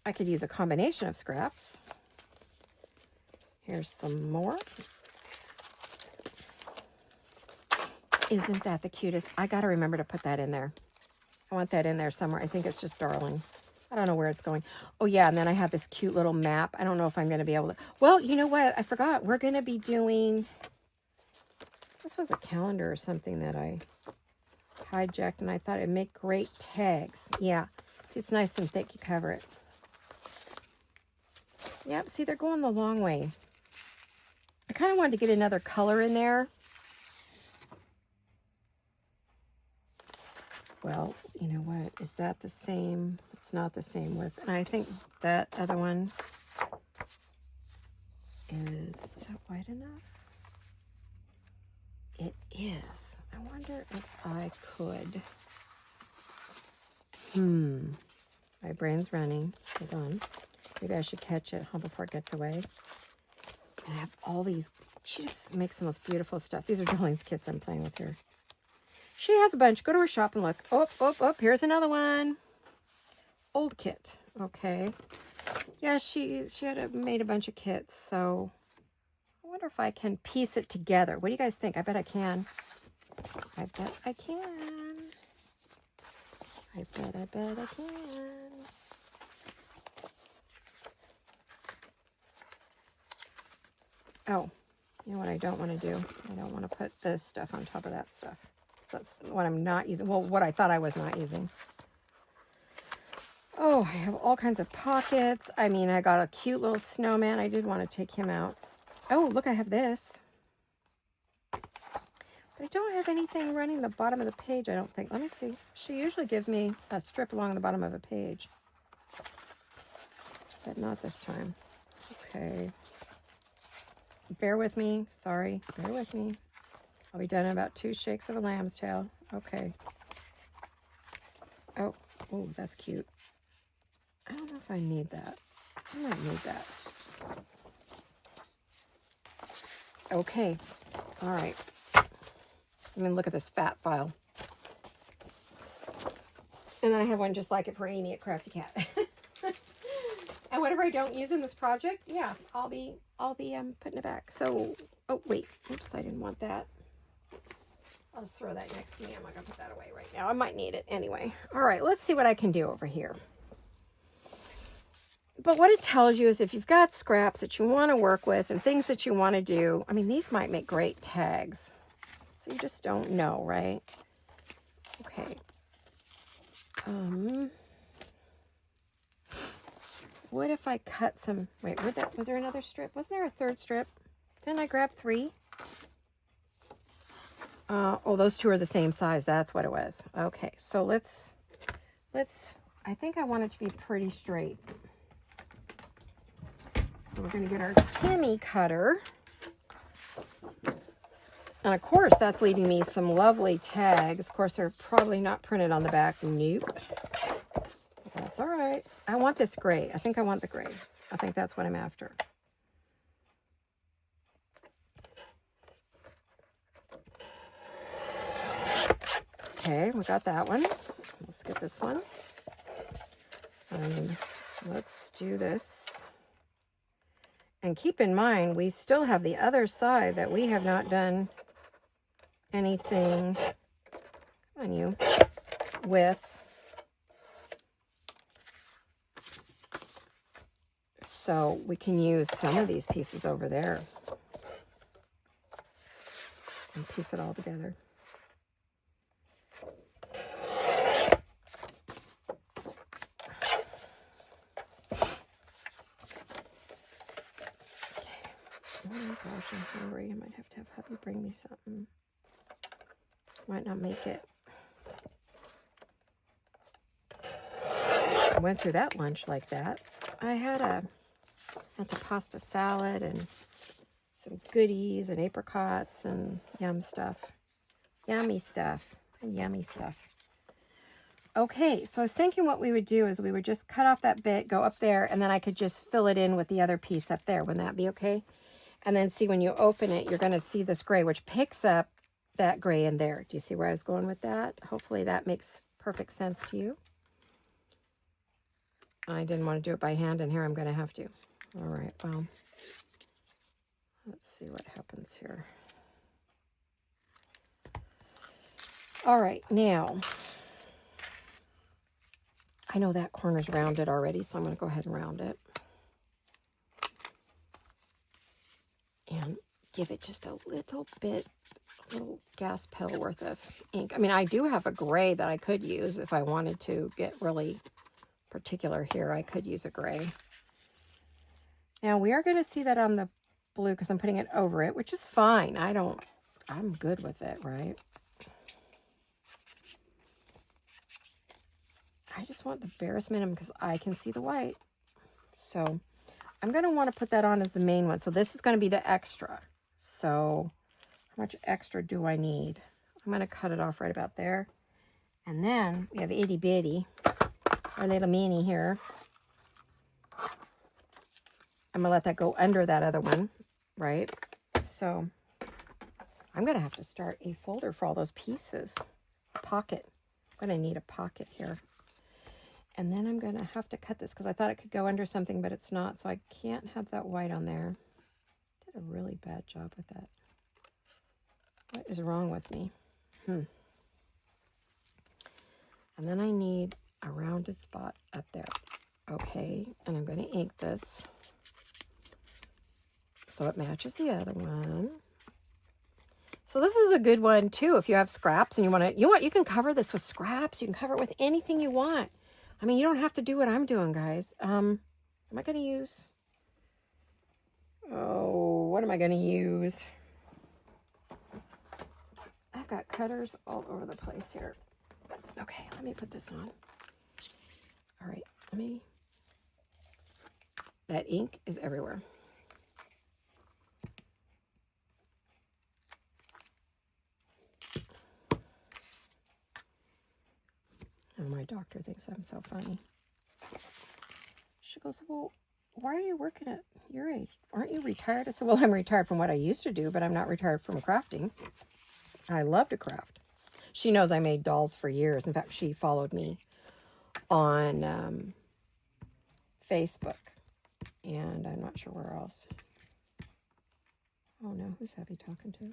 I could use a combination of scraps. Here's some more. Isn't that the cutest? I got to remember to put that in there. I want that in there somewhere. I think it's just darling. I don't know where it's going. Oh, yeah, and then I have this cute little map. I don't know if I'm going to be able to... Well, you know what? I forgot. We're going to be doing... This was a calendar or something that I hijacked, and I thought it'd make great tags. Yeah. See, it's nice and thick. You cover it. Yep, see, they're going the long way. I kind of wanted to get another color in there. Well, you know what? Is that the same? It's not the same width. And I think that other one is that wide enough? It is. I wonder if I could. My brain's running. Hold on. Maybe I should catch it before it gets away. And I have all these. She just makes the most beautiful stuff. These are Jolene's kits I'm playing with here. She has a bunch. Go to her shop and look. Oh, here's another one. Old kit. Okay. Yeah, she had made a bunch of kits, so I wonder if I can piece it together. What do you guys think? I bet I can. I bet I can. I bet I can. Oh, you know what I don't want to do? I don't want to put this stuff on top of that stuff. That's what I'm not using. Well, what I thought I was not using. Oh, I have all kinds of pockets. I mean, I got a cute little snowman. I did want to take him out. Oh, look, I have this. But I don't have anything running the bottom of the page, I don't think. Let me see. She usually gives me a strip along the bottom of a page. But not this time. Okay. Bear with me. Sorry. Bear with me. I'll be done in about 2 shakes of a lamb's tail. Okay. Oh, that's cute. I don't know if I need that. I might need that. Okay. All right. I mean, look at this fat file. And then I have one just like it for Amy at Crafty Cat. And whatever I don't use in this project, yeah, I'll be putting it back. So, oh wait, oops, I didn't want that. I'll just throw that next to me. I'm not gonna put that away right now. I might need it anyway. All right, let's see what I can do over here. But what it tells you is if you've got scraps that you want to work with and things that you want to do, I mean, these might make great tags. So you just don't know, right? Okay. What if I cut some, wait, was there another strip? Wasn't there a third strip? Didn't I grab 3? Oh, those 2 are the same size. That's what it was. Okay, so let's I think I want it to be pretty straight. So we're going to get our Timmy cutter. And of course, that's leaving me some lovely tags. Of course, they're probably not printed on the back. Nope. That's all right. I want this gray. I think I want the gray. I think that's what I'm after. Okay, we got that one. Let's get this one. And let's do this. And keep in mind, we still have the other side that we have not done anything on you with. So we can use some of these pieces over there and piece it all together. Oh gosh, I'm hungry. I might have to have hubby bring me something. Might not make it. I went through that lunch like that. I had a pasta salad and some goodies and apricots and yummy stuff. Okay, so I was thinking what we would do is we would just cut off that bit, go up there, and then I could just fill it in with the other piece up there. Wouldn't that be okay? And then see, when you open it, you're going to see this gray, which picks up that gray in there. Do you see where I was going with that? Hopefully that makes perfect sense to you. I didn't want to do it by hand, and here I'm going to have to. All right, well, let's see what happens here. All right, now, I know that corner's rounded already, so I'm going to go ahead and round it. And give it just a little bit, a little gas pedal worth of ink. I mean, I do have a gray that I could use if I wanted to get really particular here. I could use a gray. Now, we are going to see that on the blue because I'm putting it over it, which is fine. I'm good with it, right? I just want the barest minimum because I can see the white. So I'm going to want to put that on as the main one. So this is going to be the extra. So how much extra do I need? I'm going to cut it off right about there. And then we have itty bitty, our little mini here. I'm going to let that go under that other one, right? So I'm going to have to start a folder for all those pieces. A pocket. I'm going to need a pocket here. And then I'm going to have to cut this because I thought it could go under something, but it's not. So I can't have that white on there. Did a really bad job with that. What is wrong with me? And then I need a rounded spot up there. Okay, and I'm going to ink this so it matches the other one. So this is a good one too if you have scraps and you can cover this with scraps. You can cover it with anything you want. I mean, you don't have to do what I'm doing, guys. Am I going to use? Oh, what am I going to use? I've got cutters all over the place here. Okay, let me put this on. All right, that ink is everywhere. Oh, my doctor thinks I'm so funny. She goes, well, why are you working at your age? Aren't you retired? I said, well, I'm retired from what I used to do, but I'm not retired from crafting. I love to craft. She knows I made dolls for years. In fact, she followed me on Facebook. And I'm not sure where else. Oh, no. Who's Abby talking to?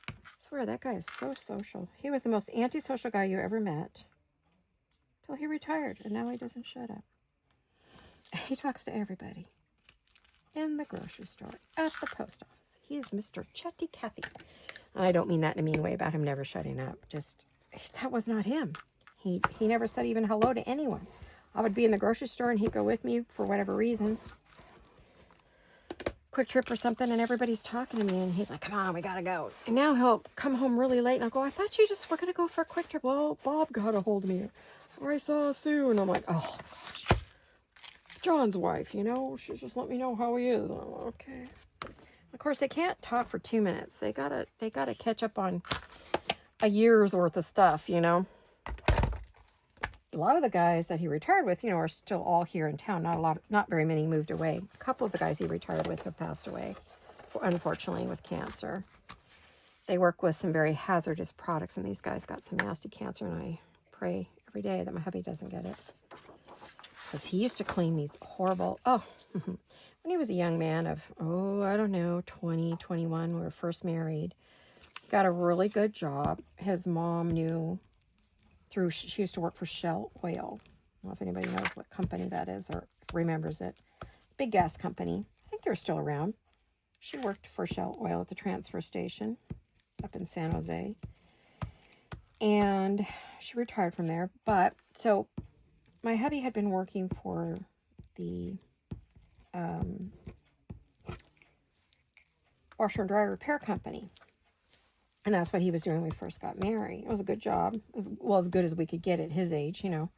I swear, that guy is so social. He was the most antisocial guy you ever met. Till he retired, and now he doesn't shut up. He talks to everybody. In the grocery store, at the post office. He is Mr. Chatty Cathy. And I don't mean that in a mean way about him never shutting up. Just, that was not him. He never said even hello to anyone. I would be in the grocery store, and he'd go with me for whatever reason. Quick trip or something, and everybody's talking to me, and he's like, come on, we gotta go. And now he'll come home really late, and I'll go, I thought you just were gonna go for a quick trip. Well, Bob got a hold of me. I saw Sue, and I'm like, oh gosh, John's wife, you know, she's just let me know how he is. I'm like, okay. Of course, they can't talk for 2 minutes. They gotta catch up on a year's worth of stuff, you know. A lot of the guys that he retired with, you know, are still all here in town. Not very many moved away. A couple of the guys he retired with have passed away, unfortunately, with cancer. They work with some very hazardous products, and these guys got some nasty cancer, and I pray every day that my hubby doesn't get it. Because he used to clean these horrible, when he was a young man of, I don't know, 20, 21, we were first married. Got a really good job. His mom knew she used to work for Shell Oil. I don't know if anybody knows what company that is or remembers it. Big gas company. I think they're still around. She worked for Shell Oil at the transfer station up in San Jose. And she retired from there. But, so, my hubby had been working for the washer and dryer repair company. And that's what he was doing when we first got married. It was a good job. As good as we could get at his age, you know.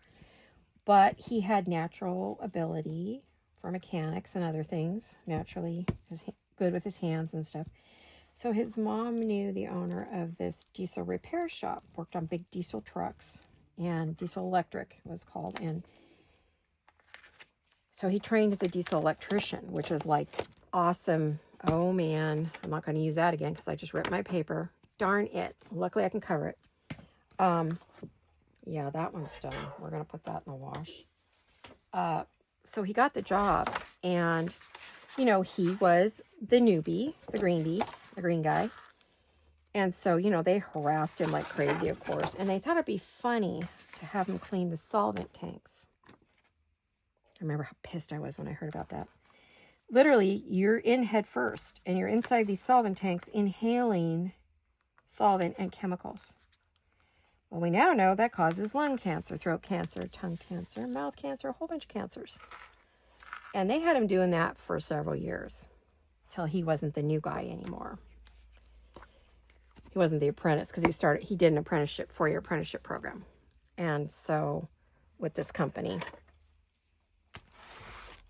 But he had natural ability for mechanics and other things. Naturally, was good with his hands and stuff. So his mom knew the owner of this diesel repair shop. Worked on big diesel trucks. And diesel electric was called. And so he trained as a diesel electrician, which was like awesome. Oh man, I'm not going to use that again because I just ripped my paper. Darn it. Luckily I can cover it. Yeah, that one's done. We're going to put that in the wash. So he got the job, and, you know, he was the newbie, the green guy. And so, you know, they harassed him like crazy, of course. And they thought it'd be funny to have him clean the solvent tanks. I remember how pissed I was when I heard about that. Literally, you're in head first, and you're inside these solvent tanks inhaling solvent and chemicals. Well, we now know that causes lung cancer, throat cancer, tongue cancer, mouth cancer, a whole bunch of cancers. And they had him doing that for several years till he wasn't the new guy anymore. He wasn't the apprentice because he did an apprenticeship, 4-year apprenticeship program. And so with this company.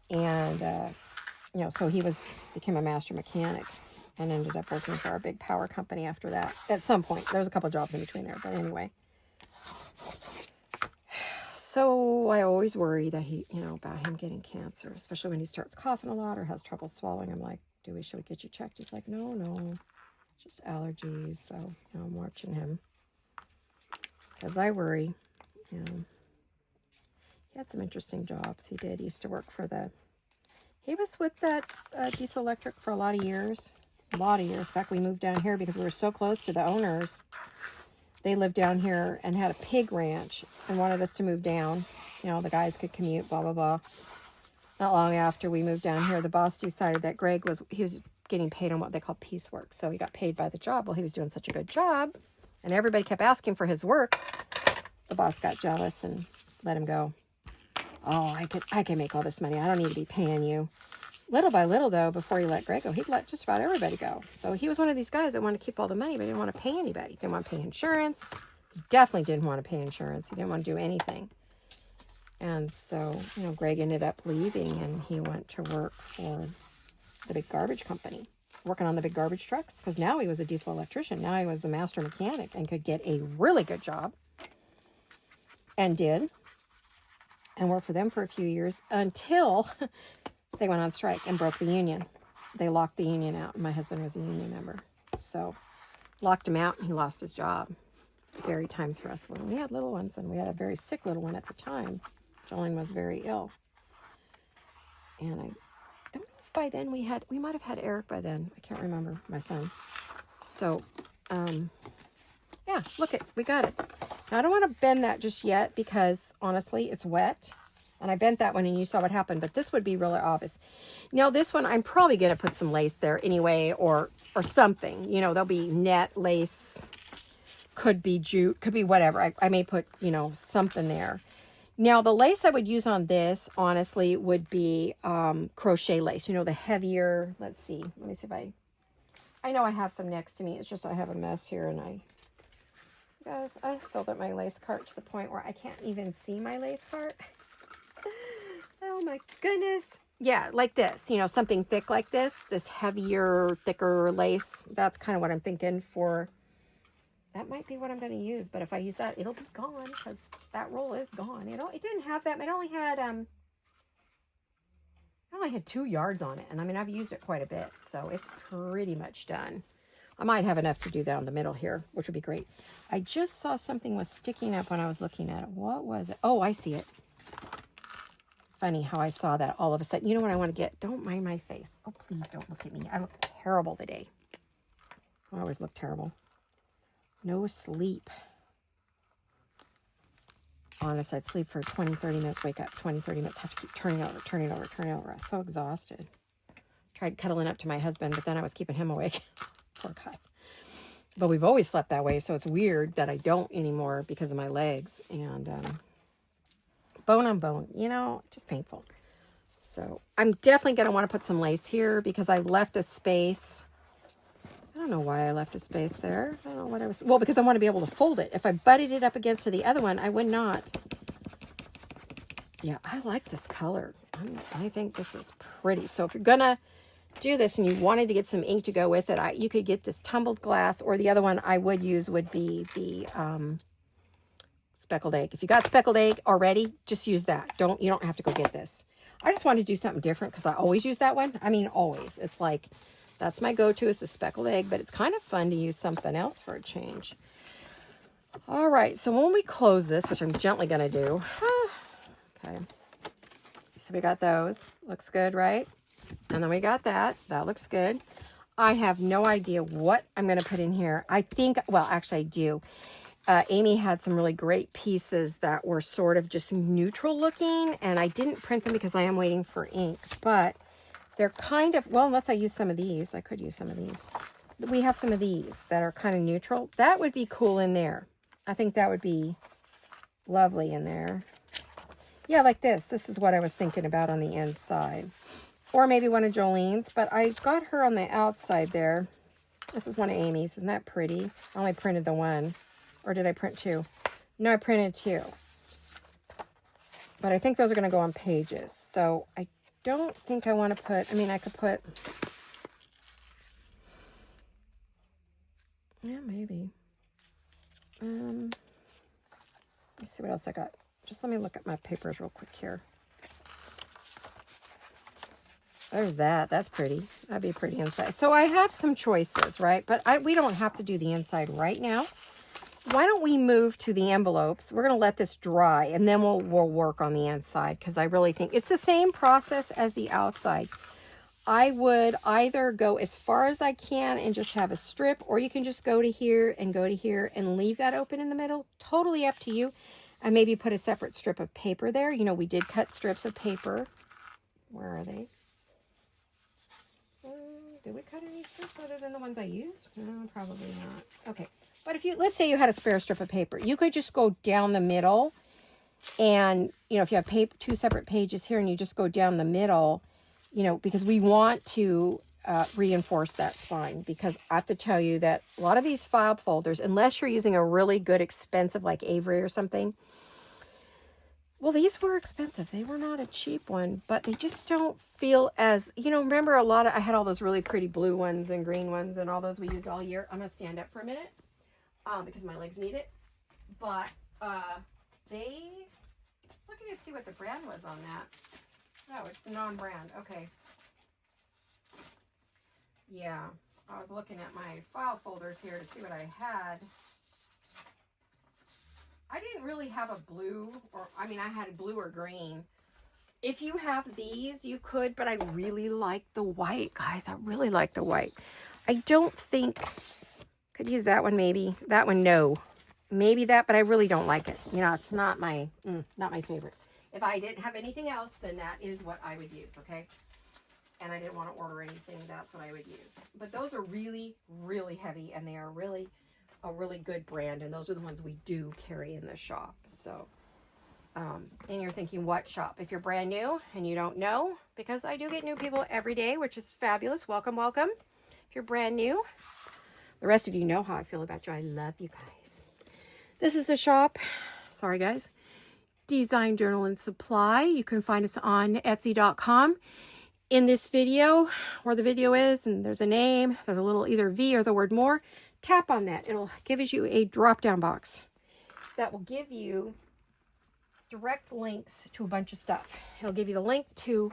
And, you know, so he became a master mechanic and ended up working for our big power company after that. At some point, there's a couple jobs in between there, but anyway. So I always worry that about him getting cancer, especially when he starts coughing a lot or has trouble swallowing. I'm like, should we get you checked? He's like, no, just allergies. So, you know, I'm watching him because I worry. You know, he had some interesting jobs. He used to work for he was with that diesel electric for a lot of years. In fact, we moved down here because we were so close to the owners. They lived down here and had a pig ranch and wanted us to move down. You know, the guys could commute, blah, blah, blah. Not long after we moved down here, the boss decided that Greg was getting paid on what they call piecework. So he got paid by the job. Well, he was doing such a good job, and everybody kept asking for his work. The boss got jealous and let him go. Oh, I can make all this money. I don't need to be paying you. Little by little, though, before he let Greg go, he'd let just about everybody go. So he was one of these guys that wanted to keep all the money, but didn't want to pay anybody. Didn't want to pay insurance. He definitely didn't want to pay insurance. He didn't want to do anything. And so, you know, Greg ended up leaving, and he went to work for the big garbage company, working on the big garbage trucks, because now he was a diesel electrician. Now he was a master mechanic and could get a really good job, and did, and worked for them for a few years until they went on strike and broke the union. They locked the union out. My husband was a union member. So locked him out, and he lost his job. Scary times for us when we had little ones, and we had a very sick little one at the time. Jolene was very ill. And I don't know if by then we might have had Eric by then. I can't remember, my son. So, yeah, look we got it. Now, I don't want to bend that just yet because, honestly, it's wet. And I bent that one and you saw what happened, but this would be really obvious. Now, this one, I'm probably going to put some lace there anyway, or something. You know, there'll be net, lace, could be jute, could be whatever. I may put, you know, something there. Now, the lace I would use on this, honestly, would be crochet lace. You know, the heavier, let's see. Let me see if I know I have some next to me. It's just I have a mess here, and Guys, I filled up my lace cart to the point where I can't even see my lace cart. Oh my goodness. Yeah, like this, you know, something thick like this heavier, thicker lace. That's kind of what I'm thinking for. That might be what I'm going to use, but if I use that, it'll be gone because that roll is gone. It didn't have that. It only had 2 yards on it, and I mean, I've used it quite a bit, so it's pretty much done. I might have enough to do down the middle here, which would be great. I just saw something was sticking up when I was looking at it. What was it? Oh, I see it. Funny how I saw that all of a sudden. You know what I want to get? Don't mind my face. Oh, please don't look at me. I look terrible today. I always look terrible. No sleep. Honest, I'd sleep for 20, 30 minutes, wake up 20, 30 minutes, have to keep turning over. I was so exhausted. Tried cuddling up to my husband, but then I was keeping him awake. Poor guy. But we've always slept that way, so it's weird that I don't anymore because of my legs. And bone on bone, you know, just painful. So I'm definitely going to want to put some lace here because I left a space. I don't know why I left a space there. I don't know what I was. Well, because I want to be able to fold it. If I butted it up against to the other one, I would not. Yeah, I like this color. I think this is pretty. So if you're going to do this and you wanted to get some ink to go with it, you could get this tumbled glass, or the other one I would use would be the speckled egg. If you got speckled egg already, just use that. You don't have to go get this. I just wanted to do something different because I always use that one. I mean, always. It's like, that's my go-to is the speckled egg, but it's kind of fun to use something else for a change. All right, so when we close this, which I'm gently going to do, okay, so we got those. Looks good, right? And then we got that. That looks good. I have no idea what I'm going to put in here. I think, well, actually I do. Amy had some really great pieces that were sort of just neutral looking, and I didn't print them because I am waiting for ink, but they're kind of, well, unless I use some of these, I could use some of these. We have some of these that are kind of neutral. That would be cool in there. I think that would be lovely in there. Yeah, like this. This is what I was thinking about on the inside. Or maybe one of Jolene's, but I got her on the outside there. This is one of Amy's. Isn't that pretty? I only printed the one. Or did I print 2? No, I printed 2. But I think those are going to go on pages. So I don't think I want to put, I mean, I could put, yeah, maybe. Let's see what else I got. Just let me look at my papers real quick here. There's that. That's pretty. That'd be pretty inside. So I have some choices, right? But we don't have to do the inside right now. Why don't we move to the envelopes? We're going to let this dry, and then we'll work on the inside, because I really think it's the same process as the outside. I would either go as far as I can and just have a strip, or you can just go to here and leave that open in the middle. Totally up to you. And maybe put a separate strip of paper there. You know, we did cut strips of paper. Where are they? Did we cut any strips other than the ones I used? No, probably not. Okay. But if you, let's say you had a spare strip of paper, you could just go down the middle, and, you know, if you have 2 separate pages here and you just go down the middle, you know, because we want to reinforce that spine, because I have to tell you that a lot of these file folders, unless you're using a really good expensive like Avery or something, well, these were expensive. They were not a cheap one, but they just don't feel as, you know, remember I had all those really pretty blue ones and green ones and all those we used all year. I'm going to stand up for a minute. Because my legs need it. But they, looking to see what the brand was on that. Oh, it's a non-brand. Okay. Yeah, I was looking at my file folders here to see what I had. I didn't really have a blue, or I mean, I had blue or green. If you have these, you could, but I really like the white, guys. I really like the white. I don't think, could use that one maybe. That one, no. Maybe that, but I really don't like it. You know, it's not my favorite. If I didn't have anything else, then that is what I would use, okay? And I didn't want to order anything, that's what I would use. But those are really, really heavy, and they are really a really good brand, and those are the ones we do carry in the shop. So, and you're thinking, what shop? If you're brand new and you don't know, because I do get new people every day, which is fabulous. Welcome, welcome. If you're brand new, the rest of you know how I feel about you. I love you guys. This is the shop. Sorry, guys. Design Journal and Supply. You can find us on Etsy.com. In this video, where the video is, and there's a name, there's a little either V or the word more, tap on that. It'll give you a drop-down box that will give you direct links to a bunch of stuff. It'll give you the link to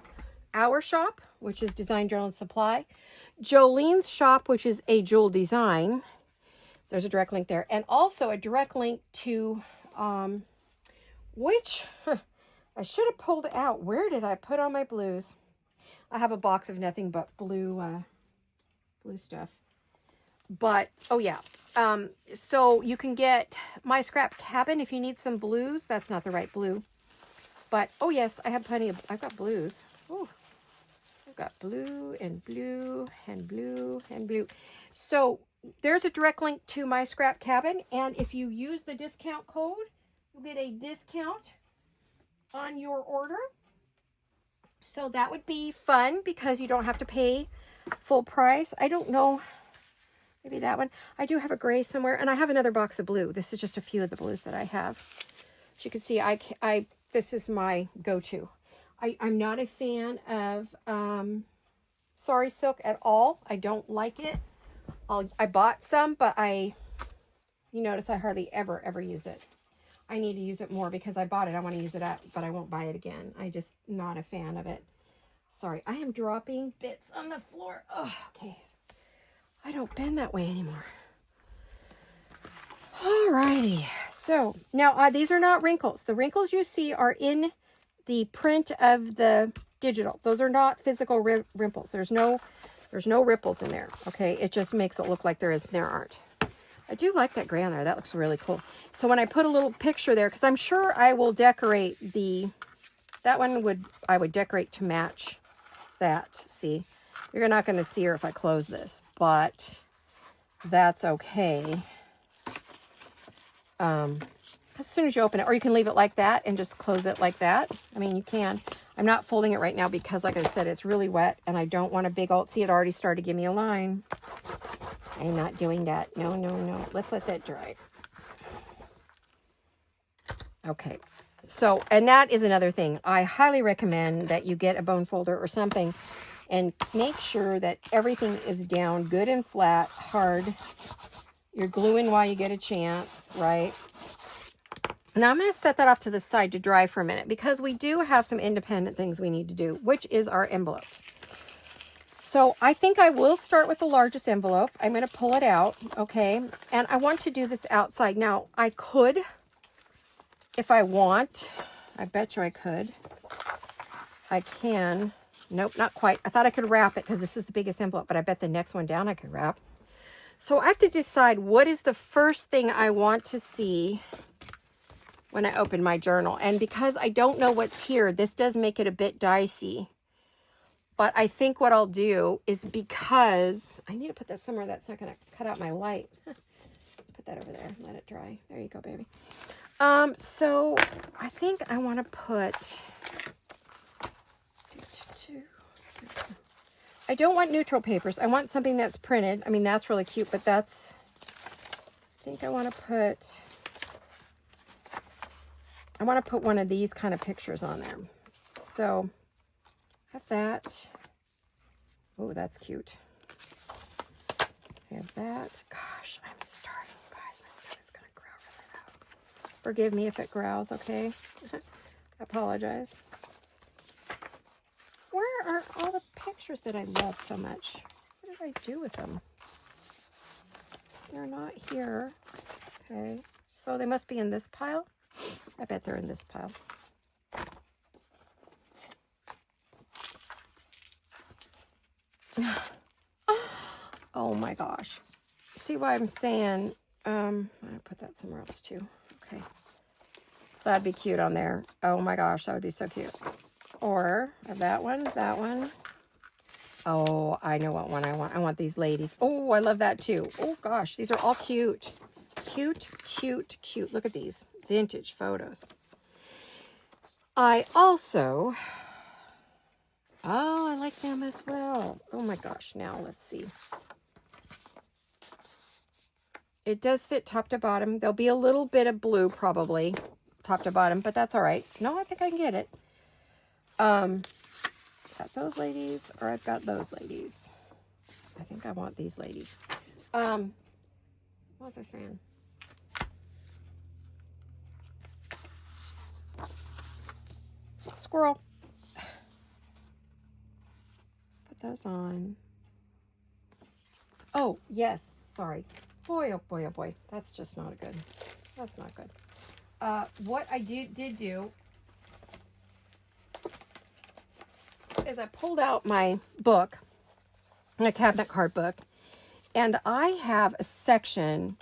our shop, which is Design Journal and Supply, Jolene's shop, which is A Jewel Design. There's a direct link there, and also a direct link to which I should have pulled it out. Where did I put all my blues? I have a box of nothing but blue stuff. But, oh yeah. So you can get My Scrap Cabin if you need some blues. That's not the right blue. But, oh yes, I have plenty of, I've got blues. Ooh, I've got blue and blue and blue and blue. So there's a direct link to My Scrap Cabin. And if you use the discount code, you'll get a discount on your order. So that would be fun because you don't have to pay full price. I don't know. Maybe that one. I do have a gray somewhere, and I have another box of blue. This is just a few of the blues that I have. As you can see, this is my go-to. I'm not a fan of Sorry Silk at all. I don't like it. I bought some, but you notice I hardly ever use it. I need to use it more because I bought it. I want to use it up, but I won't buy it again. I just not a fan of it. Sorry, I am dropping bits on the floor. Oh, okay. I don't bend that way anymore. Alrighty. So now these are not wrinkles. The wrinkles you see are in the print of the digital. Those are not physical ripples. There's no ripples in there. Okay, it just makes it look like there aren't. I do like that gray on there. That looks really cool. So when I put a little picture there, because I'm sure I will decorate that one I would decorate to match that. See, you're not going to see her if I close this, but that's okay. As soon as you open it, or you can leave it like that and just close it like that. I mean, you can. I'm not folding it right now because, like I said, it's really wet and I don't want a big old, see, it already started to give me a line. I'm not doing that. No. Let's let that dry. Okay. So, and that is another thing. I highly recommend that you get a bone folder or something and make sure that everything is down good and flat, hard. You're gluing while you get a chance, right? Now I'm going to set that off to the side to dry for a minute because we do have some independent things we need to do, which is our envelopes. So I think I will start with the largest envelope. I'm going to pull it out, okay? And I want to do this outside. Now, I could, if I want, I bet you I could. I can. Nope, not quite. I thought I could wrap it because this is the biggest envelope, but I bet the next one down I could wrap. So I have to decide what is the first thing I want to see when I open my journal. And because I don't know what's here, this does make it a bit dicey. But I think what I'll do is, because I need to put that somewhere that's not going to cut out my light. Let's put that over there. Let it dry. There you go, baby. So I think I want to put... I don't want neutral papers. I want something that's printed. I mean, that's really cute, but that's... I think I want to put one of these kind of pictures on there. So... have that. Oh, that's cute. I have that. Gosh, I'm starting, guys. My stuff is going to growl really loud. Forgive me if it growls, okay? I apologize. Where are all the pictures that I love so much? What did I do with them? They're not here. Okay. So they must be in this pile. I bet they're in this pile. Oh my gosh. See why I'm saying, I'm going to put that somewhere else too. Okay. That'd be cute on there. Oh my gosh, that would be so cute. Or that one. Oh, I know what one I want. I want these ladies. Oh, I love that too. Oh gosh, these are all cute. Cute. Look at these vintage photos. I also... oh, I like them as well. Oh my gosh, now let's see. It does fit top to bottom. There'll be a little bit of blue probably top to bottom, but that's all right. No, I think I can get it. Got those ladies, or I've got those ladies. I think I want these ladies. What was I saying? Squirrel. Put those on. Oh, yes. Sorry. Boy, oh boy, oh boy. That's just not good. That's not good. What I did do is I pulled out my book, my cabinet card book, and I have a section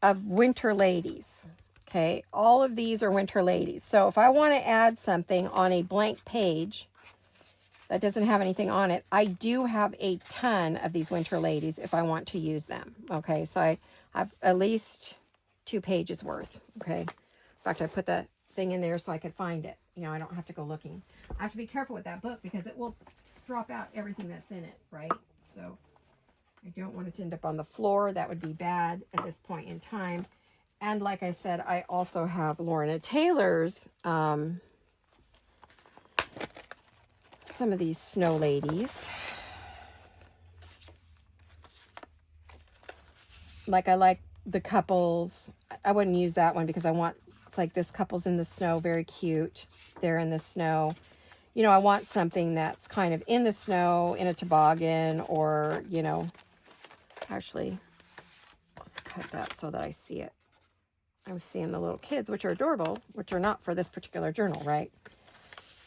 of winter ladies. Okay, all of these are winter ladies. So if I want to add something on a blank page that doesn't have anything on it, I do have a ton of these winter ladies if I want to use them. Okay, so I have at least 2 pages worth. Okay, in fact, I put the thing in there so I could find it. You know, I don't have to go looking. I have to be careful with that book because it will drop out everything that's in it, right? So I don't want it to end up on the floor. That would be bad at this point in time. And like I said, I also have Laurette Taylor's, some of these snow ladies. Like I like the couples. I wouldn't use that one because it's like this couple's in the snow, very cute. They're in the snow. You know, I want something that's kind of in the snow, in a toboggan, or, you know, actually, let's cut that so that I see it. I was seeing the little kids, which are adorable, which are not for this particular journal, right?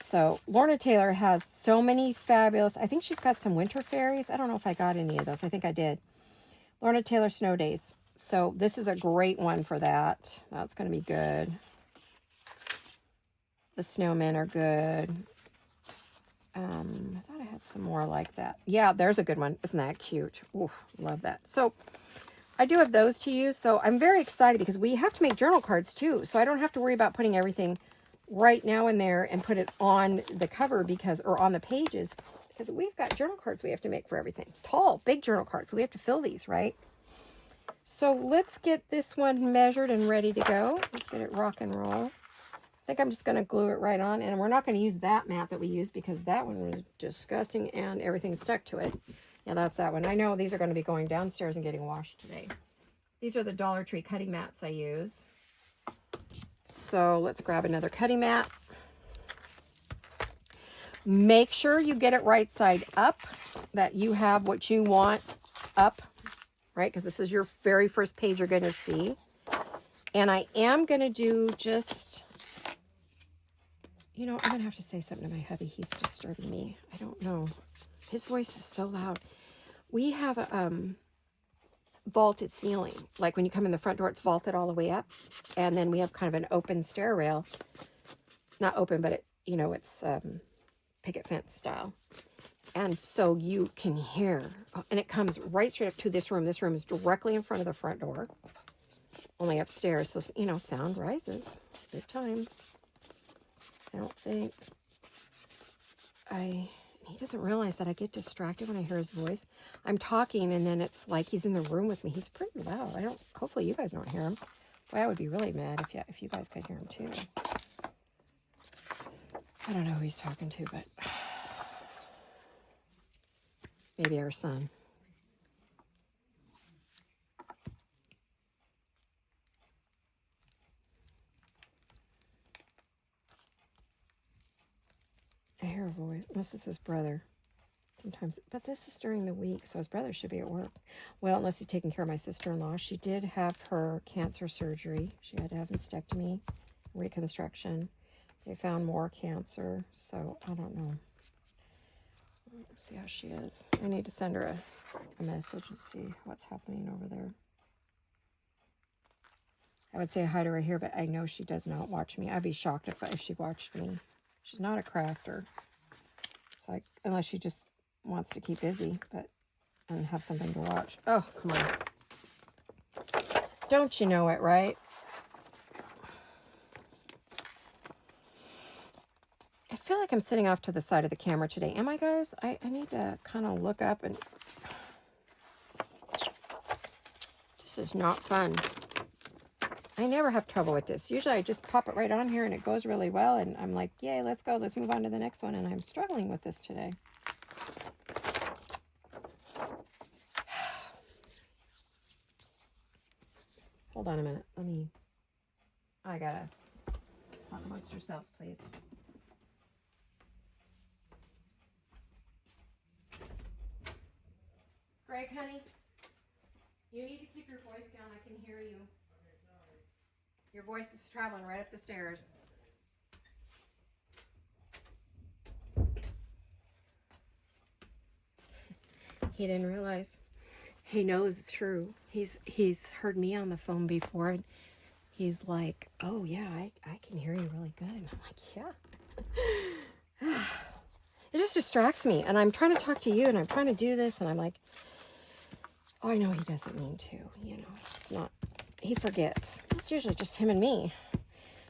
So Laurette Taylor has so many fabulous, I think she's got some winter fairies. I don't know if I got any of those. I think I did. Laurette Taylor Snow Days. So this is a great one for that. That's going to be good. The snowmen are good. I thought I had some more like that. Yeah, there's a good one. Isn't that cute? Ooh, love that. So I do have those to use. So I'm very excited because we have to make journal cards too. So I don't have to worry about putting everything right now in there and put it on the cover or on the pages, because we've got journal cards we have to make for everything. Tall, big journal cards. So we have to fill these, right? So let's get this one measured and ready to go. Let's get it rock and roll. I think I'm just going to glue it right on. And we're not going to use that mat that we used because that one was disgusting and everything stuck to it. Yeah, that's that one. I know these are going to be going downstairs and getting washed today. These are the Dollar Tree cutting mats I use. So let's grab another cutting mat. Make sure you get it right side up, that you have what you want up, right? Because this is your very first page you're going to see. And I am going to do just, you know, I'm going to have to say something to my hubby. He's disturbing me. I don't know. His voice is so loud. We have a vaulted ceiling. Like when you come in the front door, it's vaulted all the way up. And then we have kind of an open stair rail. Not open, but it, you know, it's picket fence style. And so you can hear, and it comes right straight up to this room. This room is directly in front of the front door, only upstairs. So, you know, sound rises big time. I don't think he doesn't realize that I get distracted when I hear his voice. I'm talking and then it's like he's in the room with me. He's pretty loud. Hopefully you guys don't hear him. Boy, I would be really mad if you guys could hear him too. I don't know who he's talking to, but maybe our son. I hear a voice, unless it's his brother. Sometimes, but this is during the week, so his brother should be at work. Well, unless he's taking care of my sister-in-law. She did have her cancer surgery. She had to have mastectomy, reconstruction. They found more cancer, so I don't know. Let's see how she is. I need to send her a message and see what's happening over there. I would say hi to her here, but I know she does not watch me. I'd be shocked if she watched me. She's not a crafter. It's like, unless she just wants to keep busy, and have something to watch. Oh, come on. Don't you know it, right? I feel like I'm sitting off to the side of the camera today. Am I, guys? I need to kind of look up and just This is not fun. I never have trouble with this. Usually I just pop it right on here and it goes really well. And I'm like, yay, let's go. Let's move on to the next one. And I'm struggling with this today. Hold on a minute. I gotta talk amongst yourselves, please. Greg, honey, you need to keep your voice down. I can hear you. Your voice is traveling right up the stairs. He didn't realize. He knows it's true. He's heard me on the phone before, and he's like, oh yeah, I can hear you really good. And I'm like, yeah. It just distracts me, and I'm trying to talk to you, and I'm trying to do this, and I'm like, oh, I know he doesn't mean to, you know. It's not, he forgets. It's usually just him and me.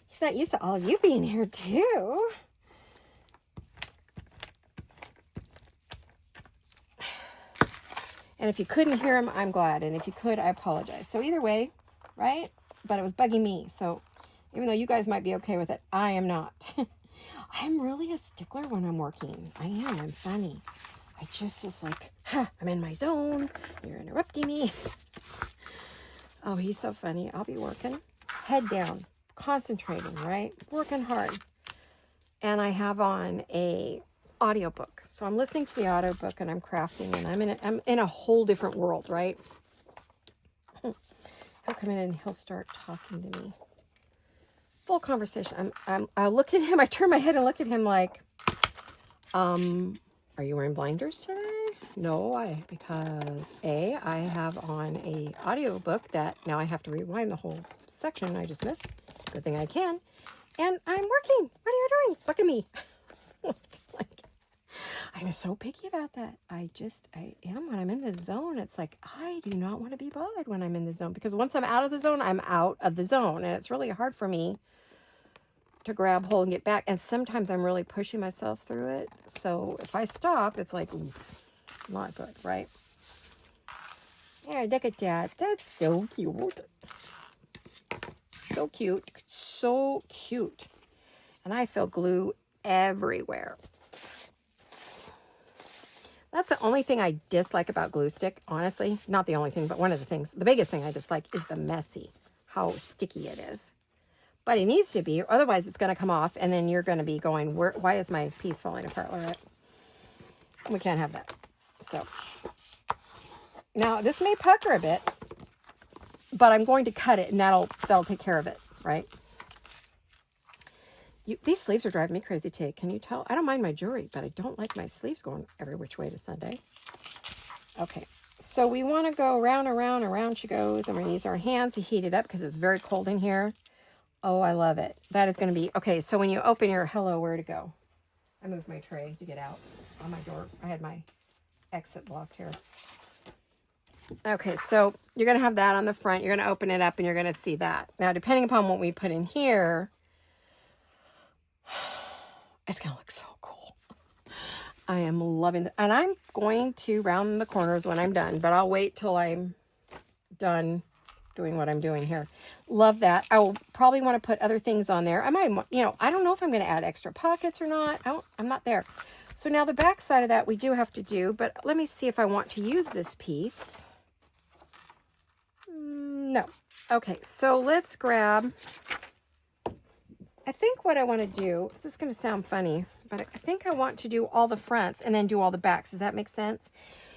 He's not used to all of you being here too. And if you couldn't hear him, I'm glad. And if you could, I apologize. So either way, right? But it was bugging me. So even though you guys might be okay with it, I am not. I'm really a stickler when I'm working. I am. I'm funny. I just is like, I'm in my zone. You're interrupting me. Oh, he's so funny. I'll be working. Head down. Concentrating, right? Working hard. And I have on a audiobook. So I'm listening to the audiobook and I'm crafting, and I'm in a whole different world, right? He'll come in and he'll start talking to me. Full conversation. I look at him, I turn my head and look at him like, are you wearing blinders today? No, because I have on a audiobook that now I have to rewind the whole section I just missed. Good thing I can. And I'm working. What are you doing? Look at me. I'm so picky about that. I am when I'm in the zone. It's like, I do not want to be bothered when I'm in the zone, because once I'm out of the zone, I'm out of the zone. And it's really hard for me to grab hold and get back. And sometimes I'm really pushing myself through it. So if I stop, it's like, oof, not good, right? Yeah, look at that. That's so cute. So cute. So cute. And I feel glue everywhere. That's the only thing I dislike about glue stick, honestly. Not the only thing, but one of the things. The biggest thing I dislike is the messy, how sticky it is. But it needs to be, otherwise it's going to come off, and then you're going to be going, why is my piece falling apart, Laurette? We can't have that. So, now this may pucker a bit, but I'm going to cut it, and that'll take care of it, right? These sleeves are driving me crazy today. Can you tell? I don't mind my jewelry, but I don't like my sleeves going every which way to Sunday. Okay, so we want to go round and round and round she goes. And we're going to use our hands to heat it up because it's very cold in here. Oh, I love it. That is going to be, okay, so when you open your, hello, where to go? I moved my tray to get out on my door. I had my exit blocked here. Okay, so you're going to have that on the front. You're going to open it up and you're going to see that. Now, depending upon what we put in here, it's going to look so cool. I am loving it. And I'm going to round the corners when I'm done, but I'll wait till I'm done doing what I'm doing here. Love that. I will probably want to put other things on there. I might, I don't know if I'm going to add extra pockets or not. I'm not there. So now the back side of that we do have to do, but let me see if I want to use this piece. No. Okay, so let's grab, I think what I want to do, this is going to sound funny, but I think I want to do all the fronts and then do all the backs. Does that make sense?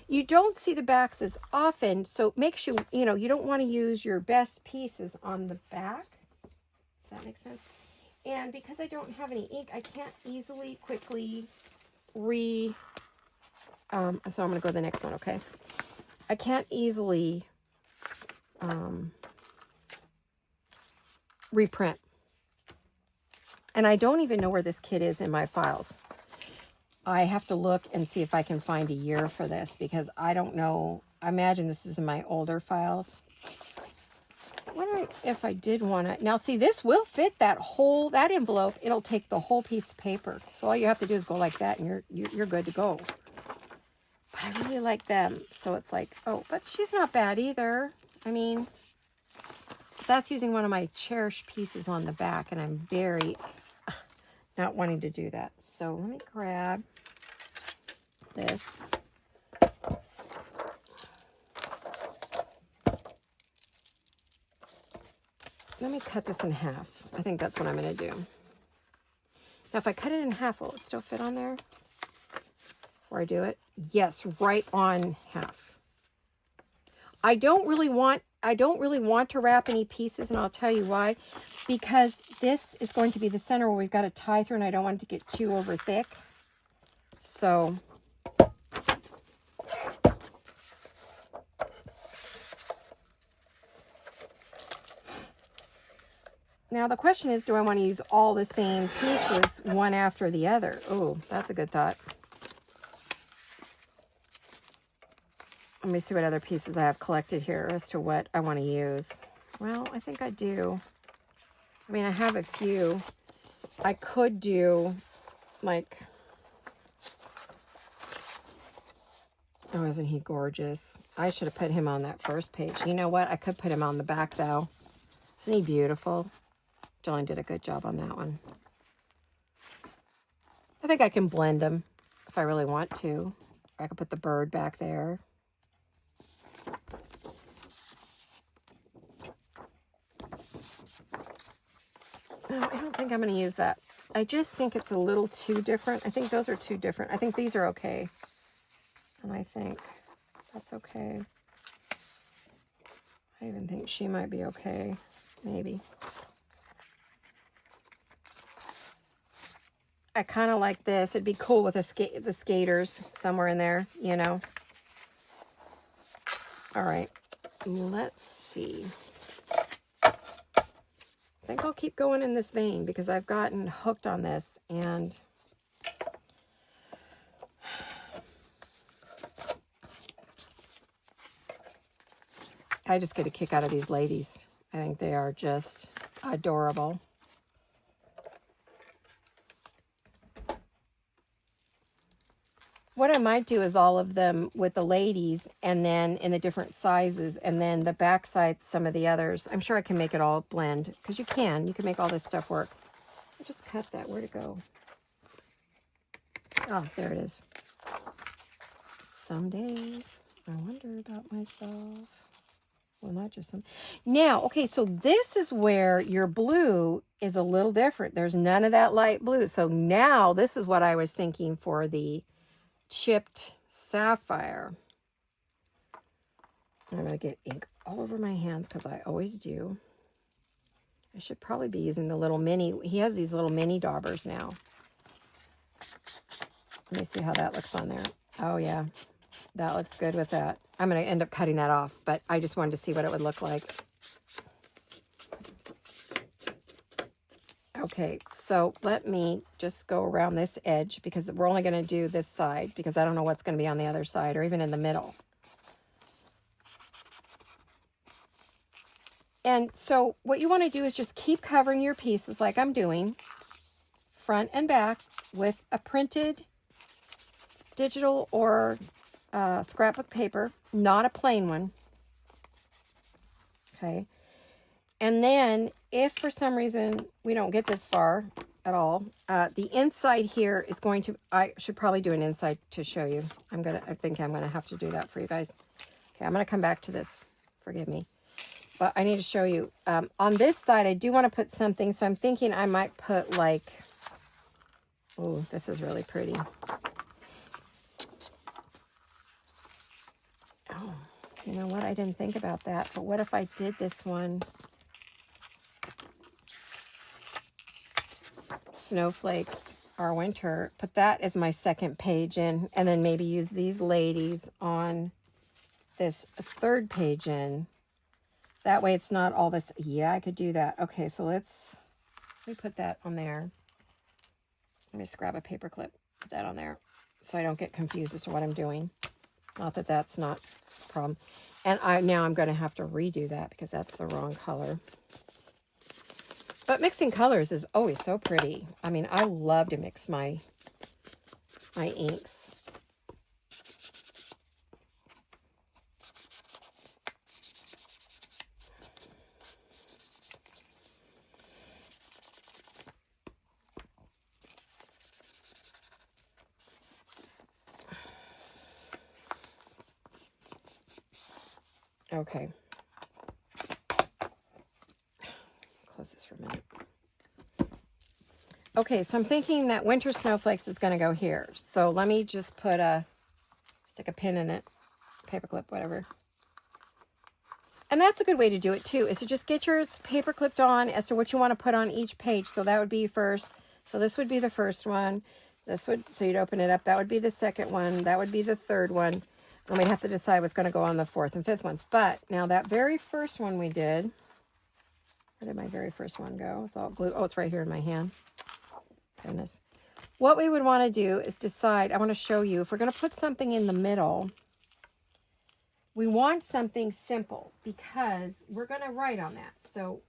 You don't see the backs as often, so it makes you, you don't want to use your best pieces on the back. Does that make sense? And because I don't have any ink, I can't easily, quickly so I'm going to go to the next one, okay? I can't easily reprint. And I don't even know where this kit is in my files. I have to look and see if I can find a year for this, because I don't know. I imagine this is in my older files. I wonder if I did want to. Now, see, this will fit that envelope. It'll take the whole piece of paper. So all you have to do is go like that, and you're good to go. But I really like them. So it's like, oh, but she's not bad either. I mean, that's using one of my cherished pieces on the back, and I'm very not wanting to do that. So let me grab this. Let me cut this in half. I think that's what I'm going to do. Now, if I cut it in half, will it still fit on there? Before I do it? Yes, right on half. I don't really want to wrap any pieces, and I'll tell you why. Because this is going to be the center where we've got to tie through, and I don't want it to get too over thick. So now the question is, do I want to use all the same pieces one after the other? Oh, that's a good thought. Let me see what other pieces I have collected here as to what I want to use. Well, I think I do. I mean, I have a few. I could do like, oh, isn't he gorgeous? I should have put him on that first page. You know what? I could put him on the back though. Isn't he beautiful? Jolene did a good job on that one. I think I can blend them if I really want to. I could put the bird back there. No, I don't think I'm going to use that. I just think it's a little too different. I think those are too different. I think these are okay. And I think that's okay. I even think she might be okay. Maybe. I kind of like this. It'd be cool with the skaters somewhere in there, you know. All right. Let's see. I think I'll keep going in this vein because I've gotten hooked on this, and I just get a kick out of these ladies. I think they are just adorable. What I might do is all of them with the ladies, and then in the different sizes, and then the back sides, some of the others. I'm sure I can make it all blend, because you can make all this stuff work. I just cut that. Where'd it go? Oh, there it is. Some days I wonder about myself. Well, not just some. Now, okay, so this is where your blue is a little different. There's none of that light blue. So now this is what I was thinking for the chipped sapphire. I'm going to get ink all over my hands because I always do. I should probably be using the little mini. He has these little mini daubers now. Let me see how that looks on there. Oh, yeah. That looks good with that. I'm going to end up cutting that off, but I just wanted to see what it would look like. Okay, so let me just go around this edge because we're only going to do this side because I don't know what's going to be on the other side or even in the middle. And so what you want to do is just keep covering your pieces like I'm doing, front and back, with a printed digital or scrapbook paper, not a plain one. Okay. And then if for some reason we don't get this far at all, the inside here is going to, I should probably do an inside to show you. I think I'm going to have to do that for you guys. Okay, I'm going to come back to this. Forgive me. But I need to show you. On this side, I do want to put something. So I'm thinking I might put like, oh, this is really pretty. Oh, you know what? I didn't think about that. But what if I did this one? Snowflakes Are Winter. Put that as my second page in. And then maybe use these ladies on this third page in. That way it's not all this. Yeah, I could do that. Okay, so let me put that on there. Let me just grab a paper clip. Put that on there so I don't get confused as to what I'm doing. Not that that's not a problem. And now I'm going to have to redo that because that's the wrong color. But mixing colors is always so pretty. I mean, I love to mix my inks. Okay. Close this for a minute. Okay, so I'm thinking that winter snowflakes is going to go here. So let me just stick a pin in it, paperclip, whatever. And that's a good way to do it too, is to just get yours paper clipped on as to what you want to put on each page. So that would be first. So this would be the first one. So you'd open it up. That would be the second one. That would be the third one. And we'd have to decide what's going to go on the fourth and fifth ones. But now that very first one we did, where did my very first one go? It's all glue. Oh, it's right here in my hand. Goodness. What we would want to do is decide, I want to show you, if we're going to put something in the middle, we want something simple because we're going to write on that. So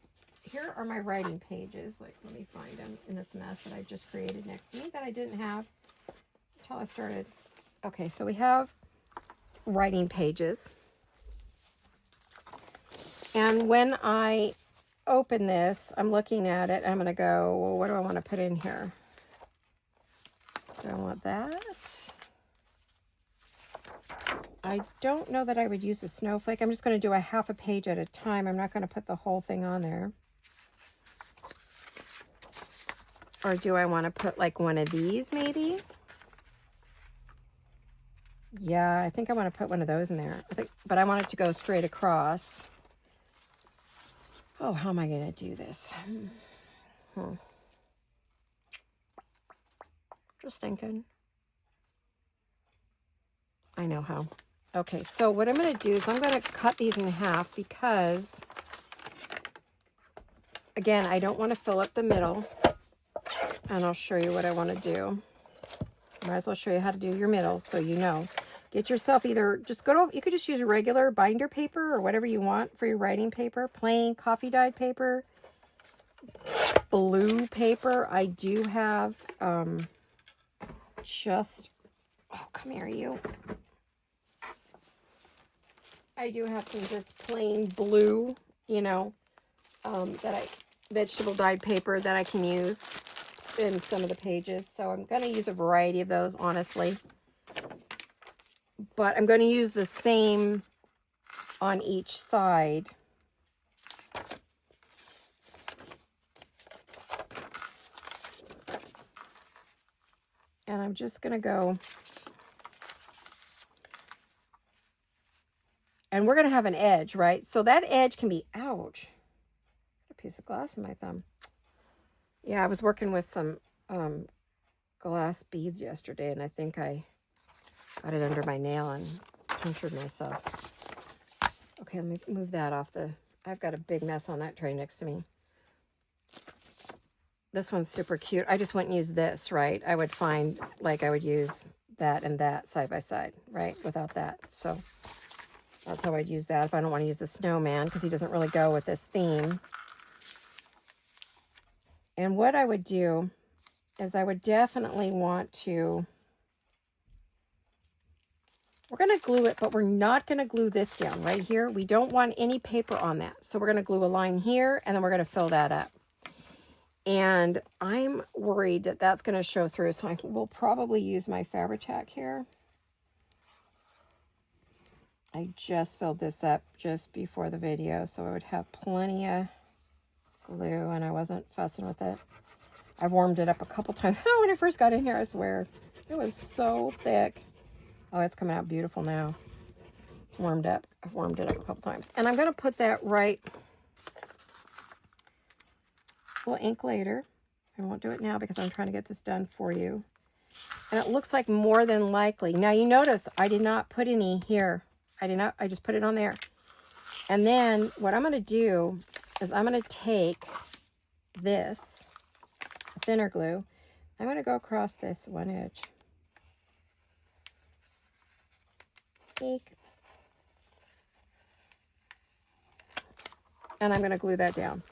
here are my writing pages. Like, let me find them in this mess that I just created next to me that I didn't have until I started. Okay, so we have writing pages. And when I open this, I'm looking at it. I'm going to go, well, what do I want to put in here? Do I want that? I don't know that I would use a snowflake. I'm just going to do a half a page at a time. I'm not going to put the whole thing on there. Or do I want to put like one of these maybe? Yeah, I think I want to put one of those in there. But I want it to go straight across. Oh, how am I going to do this? Just thinking. I know how. Okay, so what I'm going to do is I'm going to cut these in half because, again, I don't want to fill up the middle. And I'll show you what I want to do. Might as well show you how to do your middle so you know. Get yourself either, you could just use regular binder paper or whatever you want for your writing paper. Plain coffee dyed paper. Blue paper. I do have oh, come here, you. I do have some just plain blue, vegetable dyed paper that I can use in some of the pages. So I'm going to use a variety of those, honestly. But I'm going to use the same on each side. And I'm just going to go. And we're going to have an edge, right? So that edge can be, ouch, a piece of glass in my thumb. Yeah, I was working with some glass beads yesterday, and I think I got it under my nail and punctured myself. Okay, let me move that off I've got a big mess on that tray next to me. This one's super cute. I just wouldn't use this, right? I would find, like, I would use that and that side by side, right? Without that. So that's how I'd use that if I don't want to use the snowman, because he doesn't really go with this theme. And what I would do is I would definitely want to, we're going to glue it, but we're not going to glue this down right here. We don't want any paper on that. So we're going to glue a line here, and then we're going to fill that up. And I'm worried that that's going to show through, so I will probably use my Fabri-Tac here. I just filled this up just before the video, so I would have plenty of glue, and I wasn't fussing with it. I've warmed it up a couple times. When I first got in here, I swear, it was so thick. Oh, it's coming out beautiful now. It's warmed up. I've warmed it up a couple times. And I'm going to put that right. We'll ink later. I won't do it now because I'm trying to get this done for you. And it looks like more than likely. Now you notice I did not put any here. I just put it on there. And then what I'm going to do is I'm going to take this thinner glue. I'm going to go across this one edge. And I'm going to glue that down.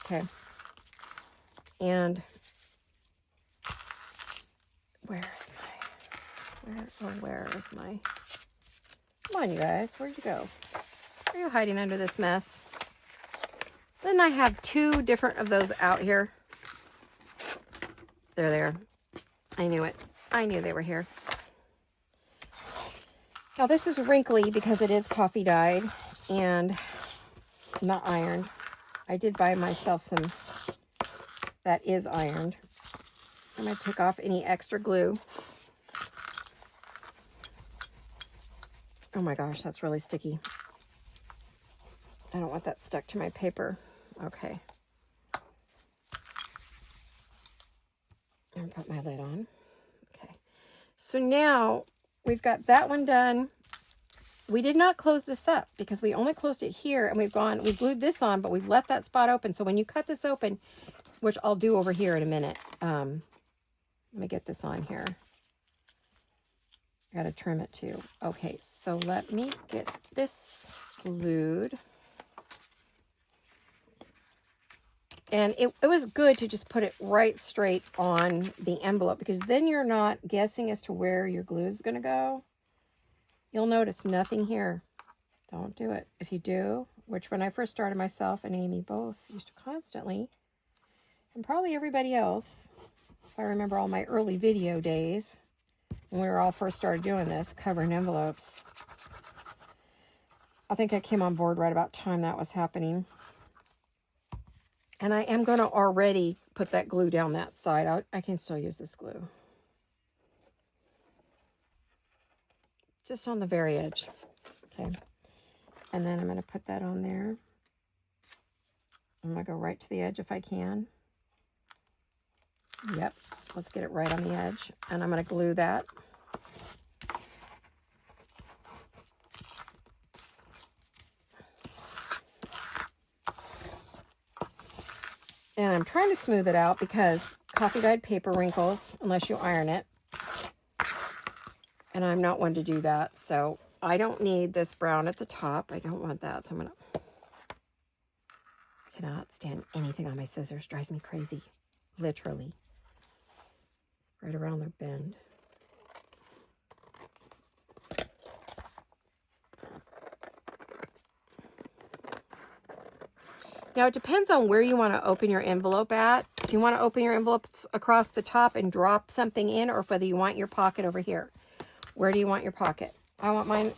Okay. And where is my, come on, you guys, where'd you go? Are you hiding under this mess? Didn't I have two different of those out here? They're there. I knew it. I knew they were here. Now this is wrinkly because it is coffee dyed. and not ironed. I did buy myself some that is ironed. I'm going to take off any extra glue. Oh my gosh, that's really sticky. I don't want that stuck to my paper. Okay. I'm going to put my lid on. Okay. So now we've got that one done. We did not close this up because we only closed it here, and we glued this on, but we've left that spot open. So when you cut this open, which I'll do over here in a minute. Let me get this on here. I got to trim it too. Okay, so let me get this glued. And it was good to just put it right straight on the envelope, because then you're not guessing as to where your glue is going to go. You'll notice nothing here. Don't do it. If you do, which when I first started, myself and Amy both used to constantly, and probably everybody else, if I remember all my early video days, when we were all first started doing this, covering envelopes. I think I came on board right about the time that was happening. And I am going to already put that glue down that side. I can still use this glue. Just on the very edge. Okay. And then I'm going to put that on there. I'm going to go right to the edge if I can. Yep. Let's get it right on the edge. And I'm going to glue that. And I'm trying to smooth it out because coffee dyed paper wrinkles unless you iron it. And I'm not one to do that. So I don't need this brown at the top. I don't want that. So I'm going to... I cannot stand anything on my scissors. Drives me crazy. Literally. Right around the bend. Now, it depends on where you want to open your envelope at. If you want to open your envelopes across the top and drop something in, or whether you want your pocket over here. Where do you want your pocket? I want mine,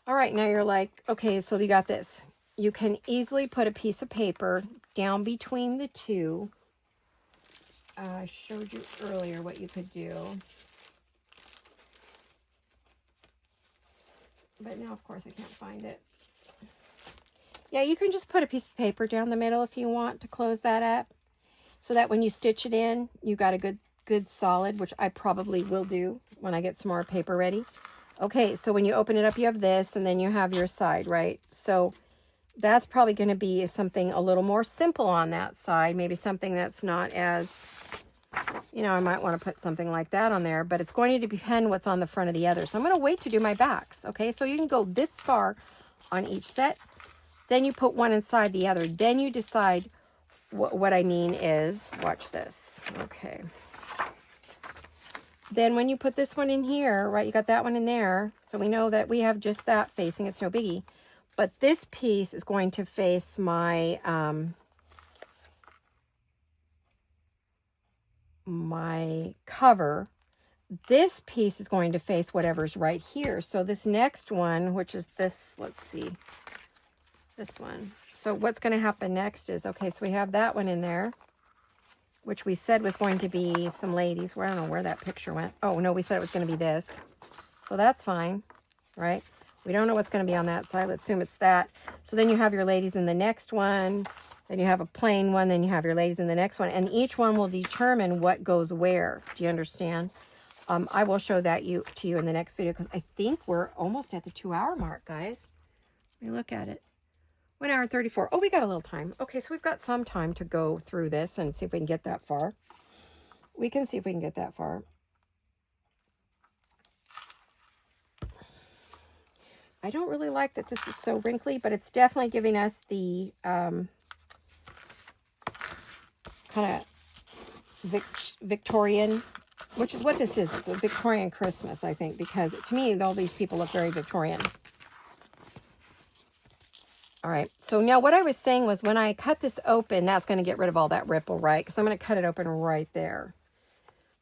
All right, now you're like, okay, so you got this. You can easily put a piece of paper down between the two. I showed you earlier what you could do. But now, of course, I can't find it. Yeah, you can just put a piece of paper down the middle if you want to close that up. So that when you stitch it in, you got a good solid, which I probably will do when I get some more paper ready. Okay, so when you open it up, you have this, and then you have your side, right? So that's probably going to be something a little more simple on that side. Maybe something that's not as, I might want to put something like that on there, but it's going to depend what's on the front of the other. So I'm going to wait to do my backs, okay? So you can go this far on each set. Then you put one inside the other. Then you decide what I mean is, watch this, okay. Then when you put this one in here, right, you got that one in there, so we know that we have just that facing, it's no biggie. But this piece is going to face my, my cover. This piece is going to face whatever's right here. So this next one, which is this, let's see, this one. So what's going to happen next is, okay, so we have that one in there, which we said was going to be some ladies. Well, I don't know where that picture went. Oh, no, we said it was going to be this. So that's fine, right? We don't know what's going to be on that side. Let's assume it's that. So then you have your ladies in the next one. Then you have a plain one. Then you have your ladies in the next one. And each one will determine what goes where. Do you understand? I will show that to you in the next video because I think we're almost at the 2-hour mark, guys. Let me look at it. 1 hour and 34. Oh, we got a little time. Okay, so we've got some time to go through this and see if we can get that far. We can see if we can get that far. I don't really like that this is so wrinkly, but it's definitely giving us the kind of Victorian, which is what this is. It's a Victorian Christmas, I think, because to me, all these people look very Victorian. All right, so now what I was saying was when I cut this open, that's going to get rid of all that ripple, right? Because I'm going to cut it open right there.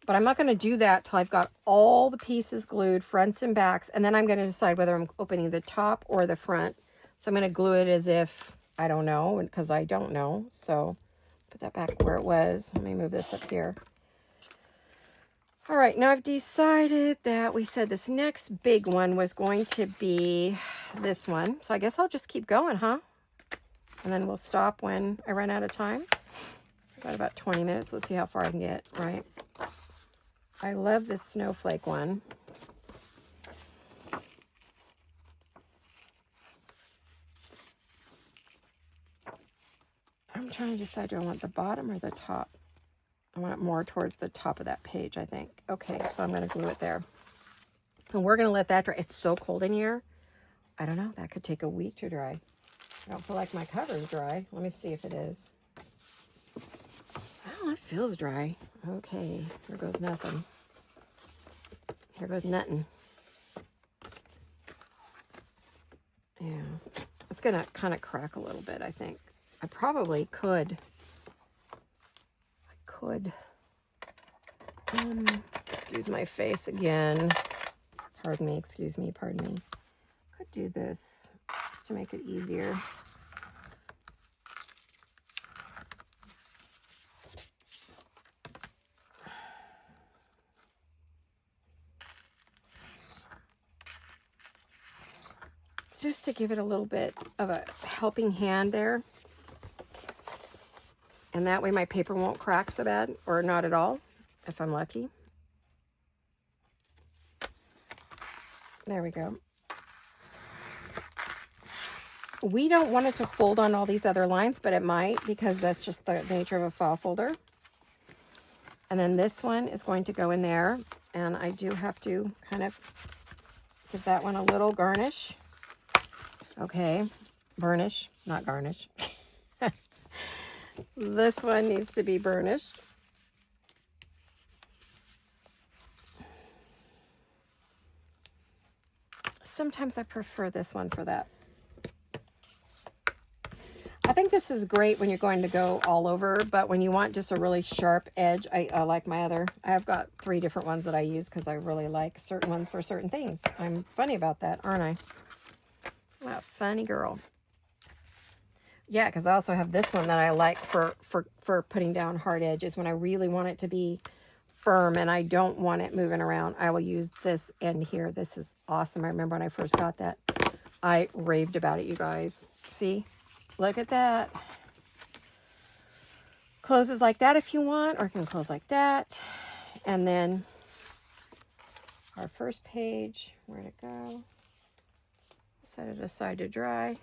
But I'm not going to do that till I've got all the pieces glued, fronts and backs, and then I'm going to decide whether I'm opening the top or the front. So I'm going to glue it as if I don't know, because I don't know. So put that back where it was. Let me move this up here. All right, now I've decided that we said this next big one was going to be this one. So I guess I'll just keep going, huh? And then we'll stop when I run out of time. I've got about 20 minutes. Let's see how far I can get, right? I love this snowflake one. I'm trying to decide, do I want the bottom or the top? I want it more towards the top of that page, I think. Okay, so I'm going to glue it there. And we're going to let that dry. It's so cold in here. I don't know. That could take a week to dry. I don't feel like my cover is dry. Let me see if it is. Oh, it feels dry. Okay, here goes nothing. Here goes nothing. Yeah, it's going to kind of crack a little bit, I think. I probably could. Excuse my face again. Pardon me, excuse me, pardon me. Could do this just to make it easier. Just to give it a little bit of a helping hand there. And that way my paper won't crack so bad, or not at all, if I'm lucky. There we go. We don't want it to fold on all these other lines, but it might, because that's just the nature of a file folder. And then this one is going to go in there, and I do have to kind of give that one a little garnish. Okay, burnish, not garnish. This one needs to be burnished. Sometimes I prefer this one for that. I think this is great when you're going to go all over, but when you want just a really sharp edge, I like my other. I've got 3 different ones that I use because I really like certain ones for certain things. I'm funny about that, aren't I? Wow, funny girl. Yeah, because I also have this one that I like for putting down hard edges when I really want it to be firm and I don't want it moving around. I will use this end here. This is awesome. I remember when I first got that, I raved about it, you guys. See? Look at that. Closes like that if you want, or it can close like that. And then our first page, where'd it go? Set it aside to dry.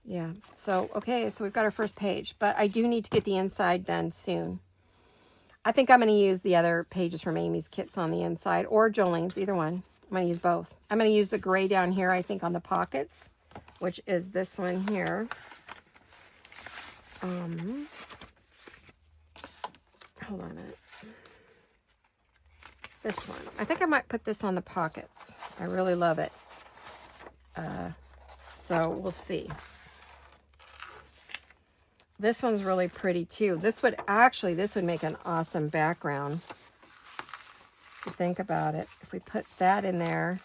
Yeah, so, okay, so we've got our first page, but I do need to get the inside done soon. I think I'm going to use the other pages from Amy's kits on the inside, or Jolene's, either one. I'm going to use both. I'm going to use the gray down here, I think, on the pockets, which is this one here. Hold on a minute. This one. I think I might put this on the pockets. I really love it. So we'll see. This one's really pretty too. This would make an awesome background. If you think about it. If we put that in there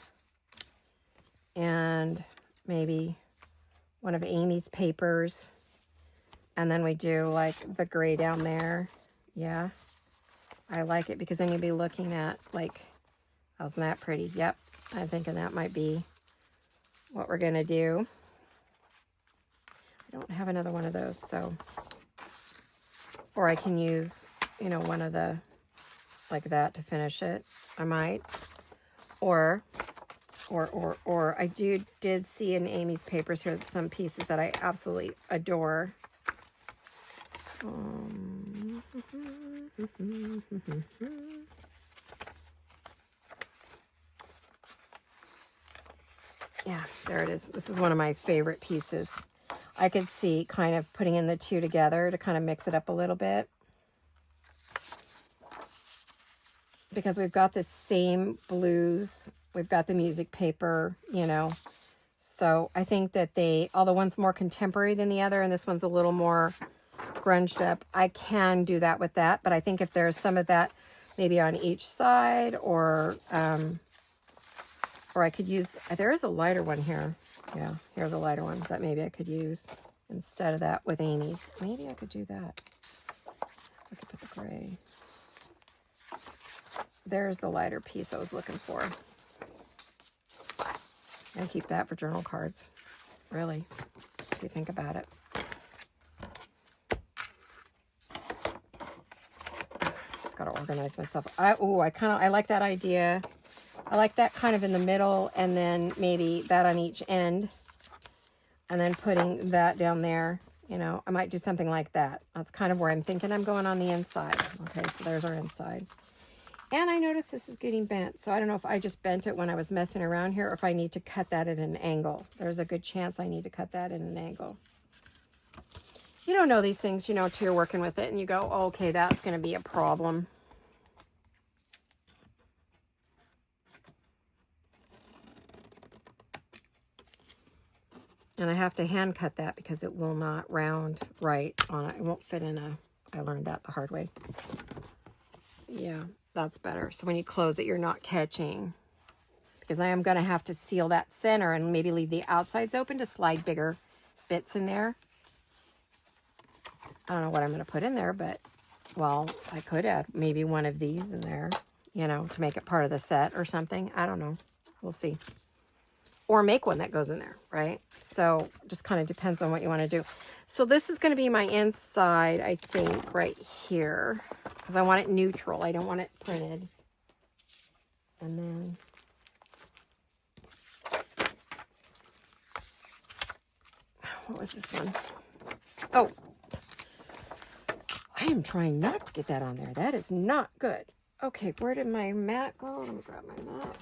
and maybe one of Amy's papers, and then we do like the gray down there. Yeah, I like it because then you'll be looking at like, how's that pretty? Yep, I'm thinking that might be what we're gonna do. I don't have another one of those, so, or I can use, you know, one of the, like that to finish it. I might, or I did see in Amy's papers here some pieces that I absolutely adore. Yeah, there it is. This is one of my favorite pieces. I could see kind of putting in the two together to kind of mix it up a little bit. Because we've got the same blues. We've got the music paper, you know. So I think that although one's more contemporary than the other and this one's a little more grunged up, I can do that with that. But I think if there's some of that maybe on each side, or I could use, there is a lighter one here. Yeah, here's a lighter one that maybe I could use instead of that with Amy's. Maybe I could do that. I could put the gray. There's the lighter piece I was looking for. I keep that for journal cards, really, if you think about it. Just got to organize myself. I like that idea. I like that kind of in the middle, and then maybe that on each end, and then putting that down there. You know, I might do something like that. That's kind of where I'm thinking I'm going on the inside. Okay, so there's our inside. And I noticed this is getting bent, so I don't know if I just bent it when I was messing around here, or if I need to cut that at an angle. There's a good chance I need to cut that at an angle. You don't know these things, you know, till you're working with it, and you go, oh, okay, that's going to be a problem. And I have to hand cut that because it will not round right on it. It won't fit in a, I learned that the hard way. Yeah, that's better. So when you close it, you're not catching. Because I am going to have to seal that center and maybe leave the outsides open to slide bigger bits in there. I don't know what I'm going to put in there, but, well, I could add maybe one of these in there, you know, to make it part of the set or something. I don't know. We'll see. Or make one that goes in there, right? So just kind of depends on what you want to do. So this is going to be my inside, I think, right here. Because I want it neutral. I don't want it printed. And then... what was this one? Oh. I am trying not to get that on there. That is not good. Okay, where did my mat go? Let me grab my mat.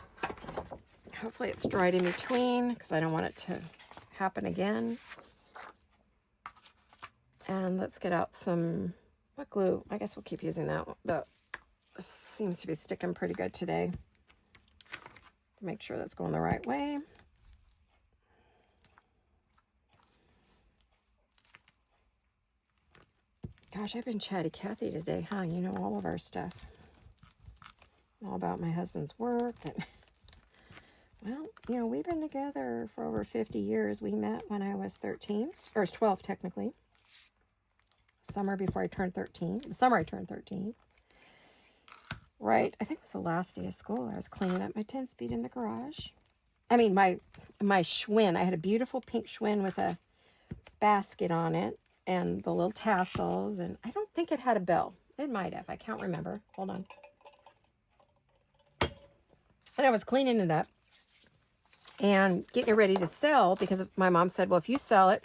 Hopefully it's dried in between because I don't want it to happen again. And let's get out some, what glue? I guess we'll keep using that one. This seems to be sticking pretty good today. To make sure that's going the right way. Gosh, I've been chatty Cathy today, huh? You know all of our stuff. All about my husband's work. And well, you know, we've been together for over 50 years. We met when I was 13. Or I was 12, technically. Summer before I turned 13. The summer I turned 13. Right. I think it was the last day of school. I was cleaning up my 10-speed in the garage. I mean, my Schwinn. I had a beautiful pink Schwinn with a basket on it. And the little tassels, and I don't think it had a bell. It might have. I can't remember. Hold on. And I was cleaning it up and getting it ready to sell because my mom said, well, if you sell it,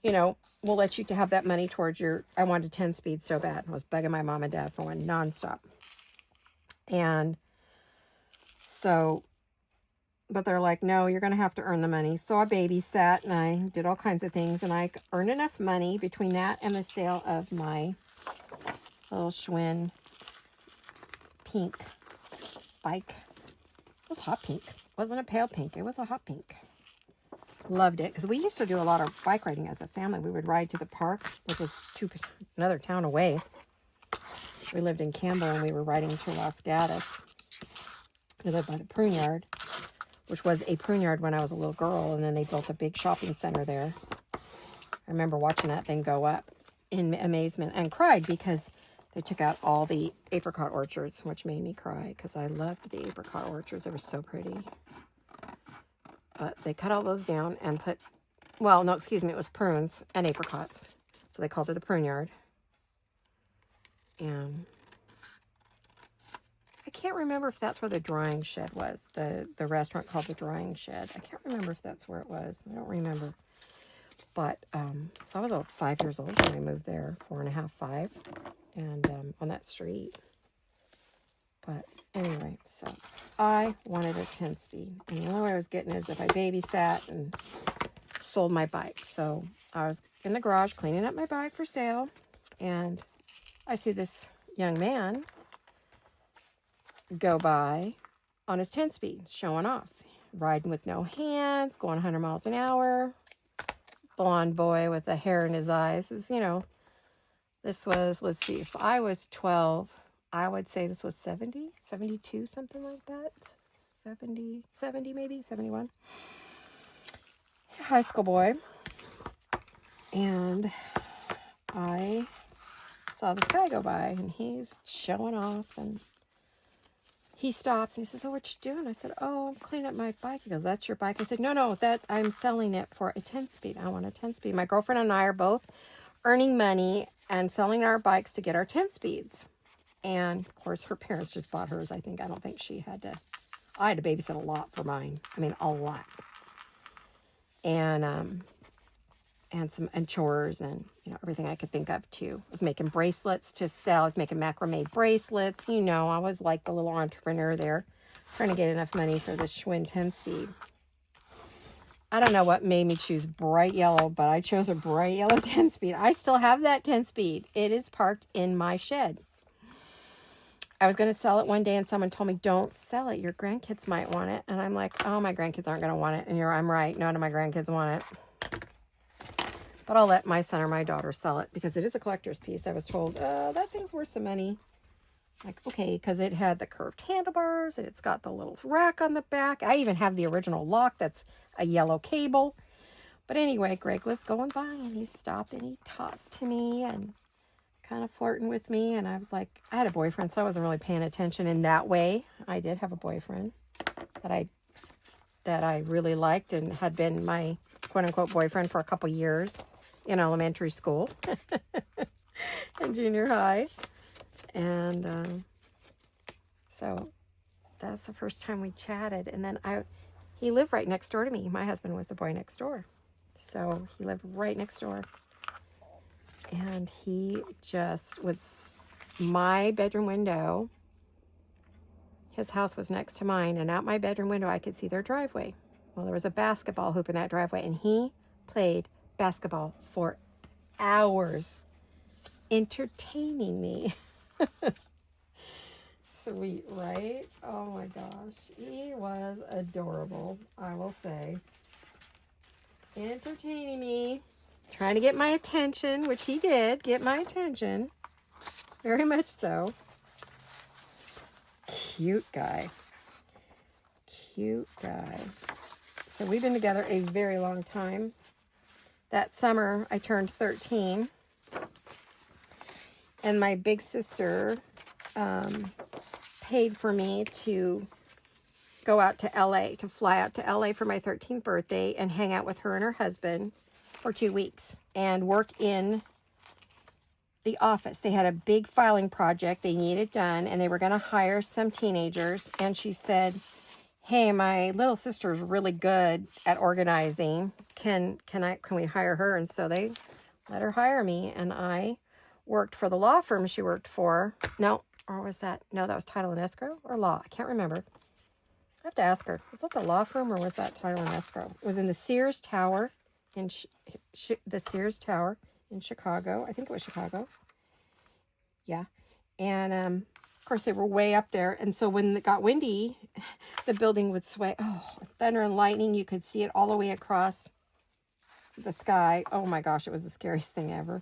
you know, we'll let you to have that money towards your, I wanted 10 speed so bad. I was begging my mom and dad for one nonstop. And so, but they're like, no, you're going to have to earn the money. So I babysat and I did all kinds of things. And I earned enough money between that and the sale of my little Schwinn pink bike. It was hot pink. It wasn't a pale pink. It was a hot pink. Loved it. Because we used to do a lot of bike riding as a family. We would ride to the park, which was another town away. We lived in Campbell and we were riding to Los Gatos. We lived by the prune yard, which was a prune yard when I was a little girl, and then they built a big shopping center there. I remember watching that thing go up in amazement and cried because they took out all the apricot orchards, which made me cry because I loved the apricot orchards. They were so pretty. But they cut all those down and put, well, no, excuse me, it was prunes and apricots. So they called it the prune yard. And I can't remember if that's where the drying shed was. The restaurant called the Drying Shed. I can't remember if that's where it was. I don't remember. But, so I was about 5 years old when I moved there, 4.5, 5, and on that street. But anyway, so I wanted a 10-speed. And the only way I was getting is if I babysat and sold my bike. So I was in the garage cleaning up my bike for sale. And I see this young man go by on his 10-speed, showing off. Riding with no hands, going 100 miles an hour. Blonde boy with the hair in his eyes. Is, you know, this was, let's see, if I was 12, I would say this was 70, 72, something like that. 70 maybe, 71. High school boy. And I saw this guy go by, and he's showing off, and he stops, and he says, oh, what you doing? I said, oh, I'm cleaning up my bike. He goes, that's your bike? I said, no, that I'm selling it for a 10-speed. I want a 10-speed. My girlfriend and I are both earning money and selling our bikes to get our 10-speeds. And, of course, her parents just bought hers. I don't think she had to. I had to babysit a lot for mine. I mean, a lot. And chores and, everything I could think of, too. I was making bracelets to sell. I was making macrame bracelets. I was like the little entrepreneur there, trying to get enough money for the Schwinn 10-speed. I don't know what made me choose bright yellow, but I chose a bright yellow 10-speed. I still have that 10-speed. It is parked in my shed. I was going to sell it one day, and someone told me, don't sell it. Your grandkids might want it. And I'm like, oh, my grandkids aren't going to want it. And I'm right. None of my grandkids want it. But I'll let my son or my daughter sell it because it is a collector's piece. I was told, that thing's worth some money. Like, okay, because it had the curved handlebars, and it's got the little rack on the back. I even have the original lock that's a yellow cable. But anyway, Greg was going by, and he stopped, and he talked to me, and kind of flirting with me. And I was like, I had a boyfriend, so I wasn't really paying attention in that way. I did have a boyfriend that I really liked and had been my quote-unquote boyfriend for a couple years in elementary school and junior high. And so that's the first time we chatted. And then he lived right next door to me. My husband was the boy next door. So he lived right next door. And he just was my bedroom window. His house was next to mine. And out my bedroom window, I could see their driveway. Well, there was a basketball hoop in that driveway. And he played basketball for hours, entertaining me. Sweet, right? Oh my gosh. He was adorable, I will say. Entertaining me. Trying to get my attention, which he did get my attention. Very much so. Cute guy. Cute guy. So we've been together a very long time. That summer, I turned 13. And my big sister paid for me to go out to LA, to fly out to LA for my 13th birthday and hang out with her and her husband for 2 weeks and work in the office. They had a big filing project they needed done, and they were going to hire some teenagers. And she said, hey, my little sister's really good at organizing. Can we hire her? And so they let her hire me, and I worked for the law firm she worked for. No, or was that? No, that was Title and Escrow or Law. I can't remember. I have to ask her. Was that the law firm or was that Title and Escrow? It was in the Sears Tower in the Sears Tower in Chicago. I think it was Chicago. Yeah. And of course, they were way up there. And so when it got windy, the building would sway. Oh, thunder and lightning. You could see it all the way across the sky. Oh my gosh, it was the scariest thing ever.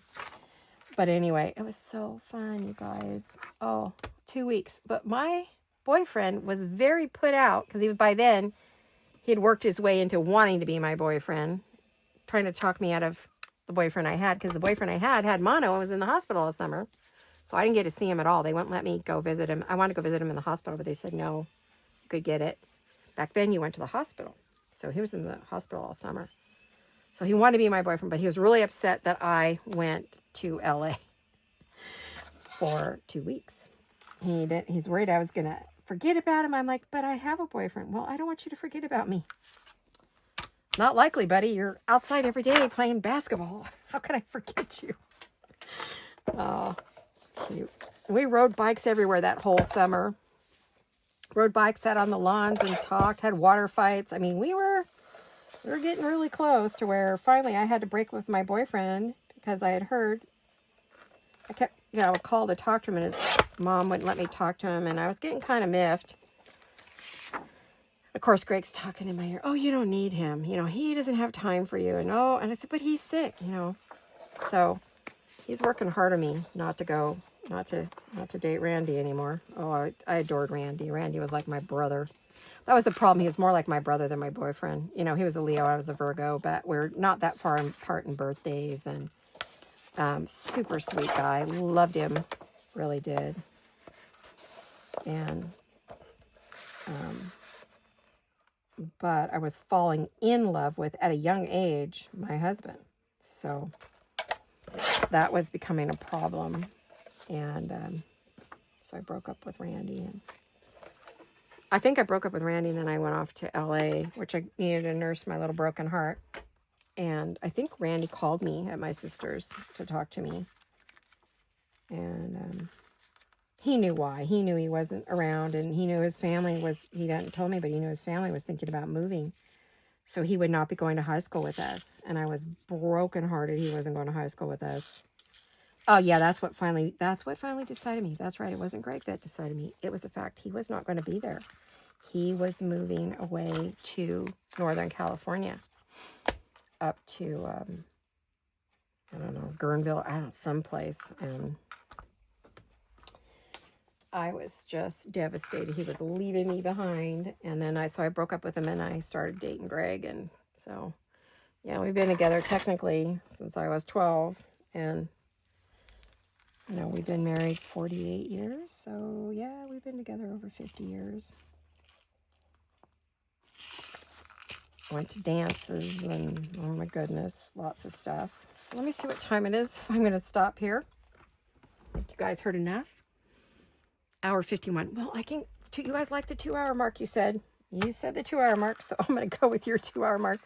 But anyway, it was so fun, you guys. Oh, 2 weeks. But my boyfriend was very put out because by then he had worked his way into wanting to be my boyfriend, trying to talk me out of the boyfriend I had, because the boyfriend I had mono and was in the hospital all summer. So I didn't get to see him at all. They wouldn't let me go visit him. I wanted to go visit him in the hospital, but they said no, you could get it. Back then you went to the hospital. So he was in the hospital all summer. So he wanted to be my boyfriend, but he was really upset that I went to LA for 2 weeks. He's worried I was going to forget about him. I'm like, but I have a boyfriend. Well, I don't want you to forget about me. Not likely, buddy. You're outside every day playing basketball. How could I forget you? Oh, cute. We rode bikes everywhere that whole summer. Rode bikes, sat on the lawns and talked, had water fights. I mean, we were getting really close to where finally I had to break with my boyfriend because I had heard. I kept, I would call to talk to him, and his mom wouldn't let me talk to him, and I was getting kind of miffed. Of course, Greg's talking in my ear. Oh, you don't need him. He doesn't have time for you. And I said, but he's sick, So he's working hard on me not to go Not to date Randy anymore. Oh, I adored Randy. Randy was like my brother. That was the problem. He was more like my brother than my boyfriend. You know, he was a Leo, I was a Virgo, but we're not that far apart in birthdays. And super sweet guy. Loved him. Really did. And but I was falling in love with, at a young age, my husband. So that was becoming a problem. And so I broke up with Randy. And I think I broke up with Randy, and then I went off to LA, which I needed to nurse my little broken heart. And I think Randy called me at my sister's to talk to me. And he knew why. He knew he wasn't around, and he knew his family was, he hadn't told me, but he knew his family was thinking about moving. So he would not be going to high school with us. And I was brokenhearted he wasn't going to high school with us. Oh yeah, that's what finally decided me. That's right. It wasn't Greg that decided me. It was the fact he was not going to be there. He was moving away to Northern California, up to, I don't know, Guerneville, I don't know, someplace. And I was just devastated. He was leaving me behind. And then so I broke up with him, and I started dating Greg. And so, yeah, we've been together technically since I was 12. And, you know, we've been married 48 years. So, yeah, we've been together over 50 years. Went to dances and, oh my goodness, lots of stuff. So let me see what time it is. I'm going to stop here. I think you guys heard enough. Hour 51. Well, you guys like the 2-hour mark, you said. You said the 2-hour mark, so I'm going to go with your 2-hour mark.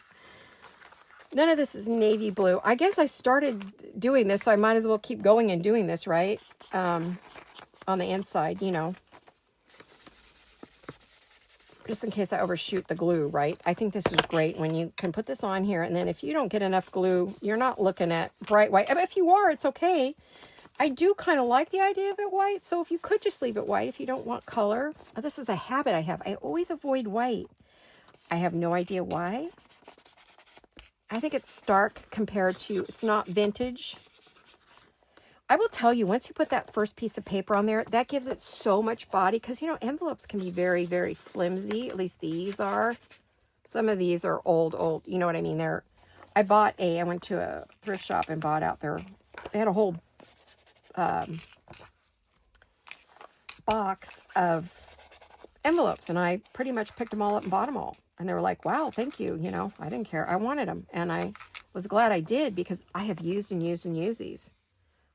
None of this is navy blue. I guess I started doing this, so I might as well keep going and doing this, right? On the inside, you know. Just in case I overshoot the glue, right? I think this is great when you can put this on here, and then if you don't get enough glue, you're not looking at bright white. If you are, it's okay. I do kind of like the idea of it white, so if you could just leave it white if you don't want color. This is a habit I have. I always avoid white. I have no idea why. I think it's stark compared to, it's not vintage. I will tell you, once you put that first piece of paper on there, that gives it so much body, because, you know, envelopes can be very, very flimsy. At least these are. Some of these are old, you know what I mean? I went to a thrift shop and bought out they had a whole box of envelopes, and I pretty much picked them all up and bought them all. And they were like, wow, thank you. You know, I didn't care. I wanted them. And I was glad I did, because I have used and used and used these.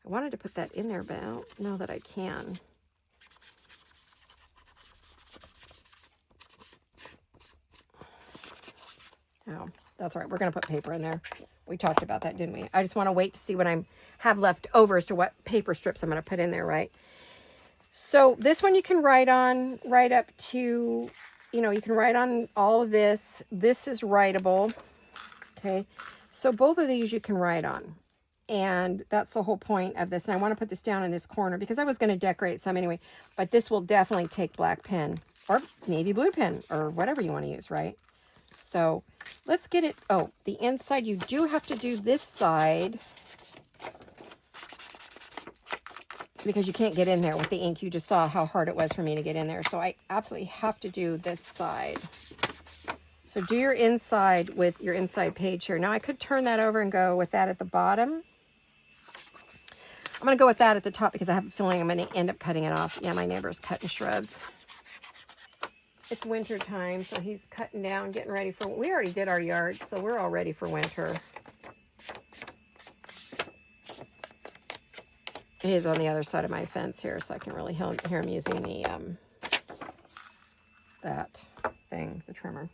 I wanted to put that in there, but I don't know that I can. Oh, that's all right. We're going to put paper in there. We talked about that, didn't we? I just want to wait to see what I have left over as to what paper strips I'm going to put in there, right? So this one you can write on right up to, you know, you can write on all of this. This is writable. Okay. So both of these you can write on. And that's the whole point of this. And I want to put this down in this corner because I was going to decorate some anyway. But this will definitely take black pen or navy blue pen or whatever you want to use, right? So let's get it. Oh, the inside, you do have to do this side because you can't get in there with the ink. You just saw how hard it was for me to get in there. So I absolutely have to do this side. So do your inside with your inside page here. Now I could turn that over and go with that at the bottom. I'm going to go with that at the top because I have a feeling I'm going to end up cutting it off. Yeah, my neighbor's cutting shrubs. It's winter time, so he's cutting down, getting ready for... We already did our yard, so we're all ready for winter. He's on the other side of my fence here, so I can really hear him using the that thing, the trimmer.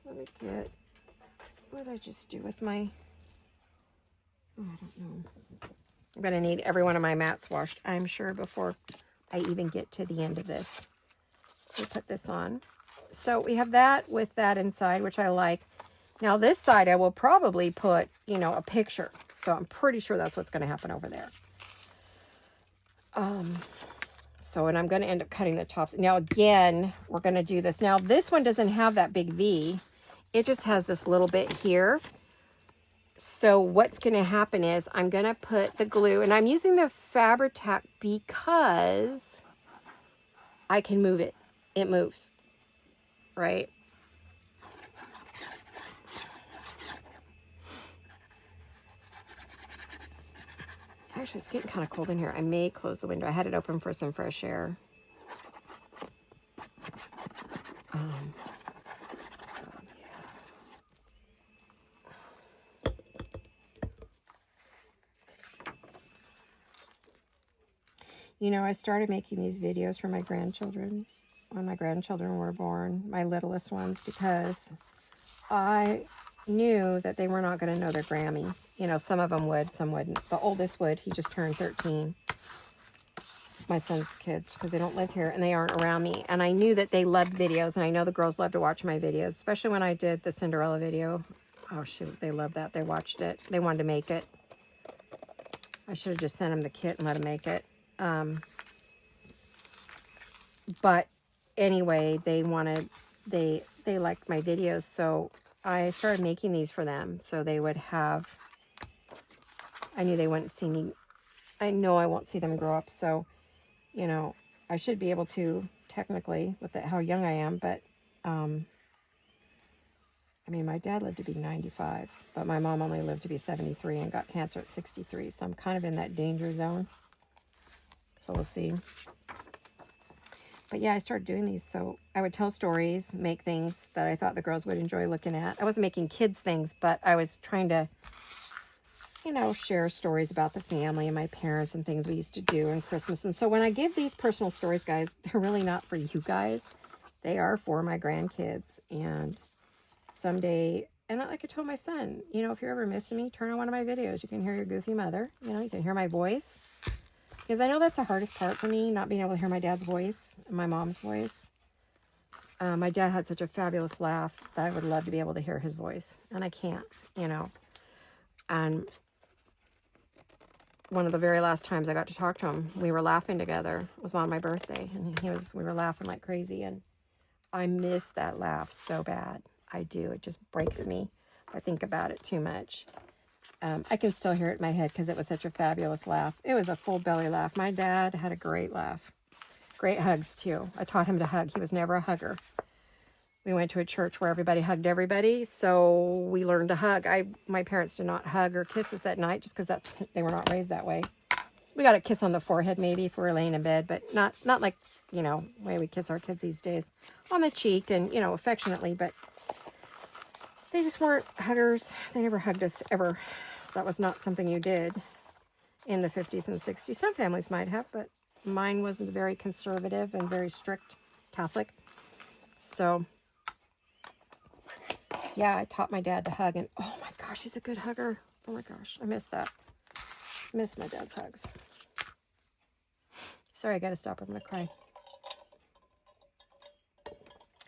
Let me get... What did I just do with my... Oh, I don't know. I'm going to need every one of my mats washed, I'm sure, before I even get to the end of this. We put this on. So we have that with that inside, which I like. Now this side, I will probably put, you know, a picture. So I'm pretty sure that's what's going to happen over there. And I'm going to end up cutting the tops. Now again, we're going to do this. Now this one doesn't have that big V. It just has this little bit here. So what's going to happen is I'm going to put the glue, and I'm using the Fabri-Tac because I can move it. It moves, right? Actually, it's getting kind of cold in here. I may close the window. I had it open for some fresh air. So, yeah. You know, I started making these videos for my grandchildren when my grandchildren were born, my littlest ones, because I knew that they were not going to know their Grammy. You know, some of them would, some wouldn't. The oldest would. He just turned 13. My son's kids, because they don't live here and they aren't around me. And I knew that they loved videos, and I know the girls love to watch my videos, especially when I did the Cinderella video. Oh, shoot. They loved that. They watched it. They wanted to make it. I should have just sent them the kit and let them make it. But anyway, they liked my videos, so I started making these for them, so they would have, I knew they wouldn't see me, I know I won't see them grow up, so, you know, I should be able to, technically, with how young I am, but, I mean, my dad lived to be 95, but my mom only lived to be 73 and got cancer at 63, so I'm kind of in that danger zone, so we'll see. But yeah, I started doing these, so I would tell stories, make things that I thought the girls would enjoy looking at. I wasn't making kids things, but I was trying to, you know, share stories about the family and my parents and things we used to do in Christmas. And so when I give these personal stories, guys, they're really not for you guys. They are for my grandkids. And someday, and like I told my son, you know, if you're ever missing me, turn on one of my videos. You can hear your goofy mother. You know, you can hear my voice. Because I know that's the hardest part for me, not being able to hear my dad's voice and my mom's voice. My dad had such a fabulous laugh that I would love to be able to hear his voice. And I can't, you know. And one of the very last times I got to talk to him, we were laughing together. It was on my birthday. And we were laughing like crazy. And I miss that laugh so bad. I do. It just breaks me. I think about it too much. I can still hear it in my head because it was such a fabulous laugh. It was a full belly laugh. My dad had a great laugh. Great hugs, too. I taught him to hug. He was never a hugger. We went to a church where everybody hugged everybody, so we learned to hug. My parents did not hug or kiss us at night just because they were not raised that way. We got a kiss on the forehead maybe if we were laying in bed, but not like, you know, the way we kiss our kids these days. On the cheek and, you know, affectionately, but they just weren't huggers. They never hugged us ever. That was not something you did in the 50s and 60s. Some families might have, but mine wasn't very conservative and very strict Catholic. So, yeah, I taught my dad to hug. And, oh, my gosh, he's a good hugger. Oh, my gosh, I miss that. I miss my dad's hugs. Sorry, I got to stop. I'm going to cry.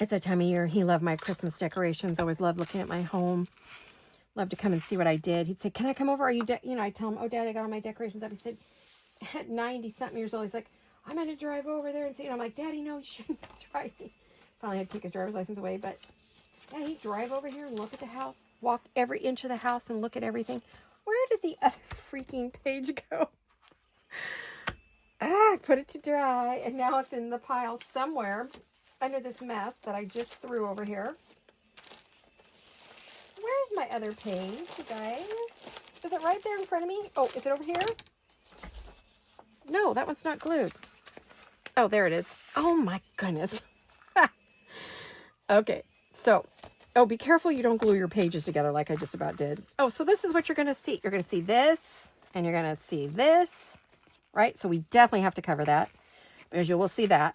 It's that time of year. He loved my Christmas decorations. Always loved looking at my home. Loved to come and see what I did. He'd say, can I come over? Are you, you know, I'd tell him, oh, Dad, I got all my decorations up. He said, at 90-something years old, he's like, I'm going to drive over there and see. And I'm like, Daddy, no, you shouldn't be driving. Finally had to take his driver's license away. But, yeah, he'd drive over here and look at the house, walk every inch of the house and look at everything. Where did the other freaking page go? I put it to dry, and now it's in the pile somewhere under this mess that I just threw over here. Where's my other page, you guys? Is it right there in front of me? Oh, is it over here? No, that one's not glued. Oh, there it is. Oh, my goodness. Okay, so, oh, be careful you don't glue your pages together like I just about did. Oh, so this is what you're going to see. You're going to see this, and you're going to see this, right? So we definitely have to cover that, because you will see that.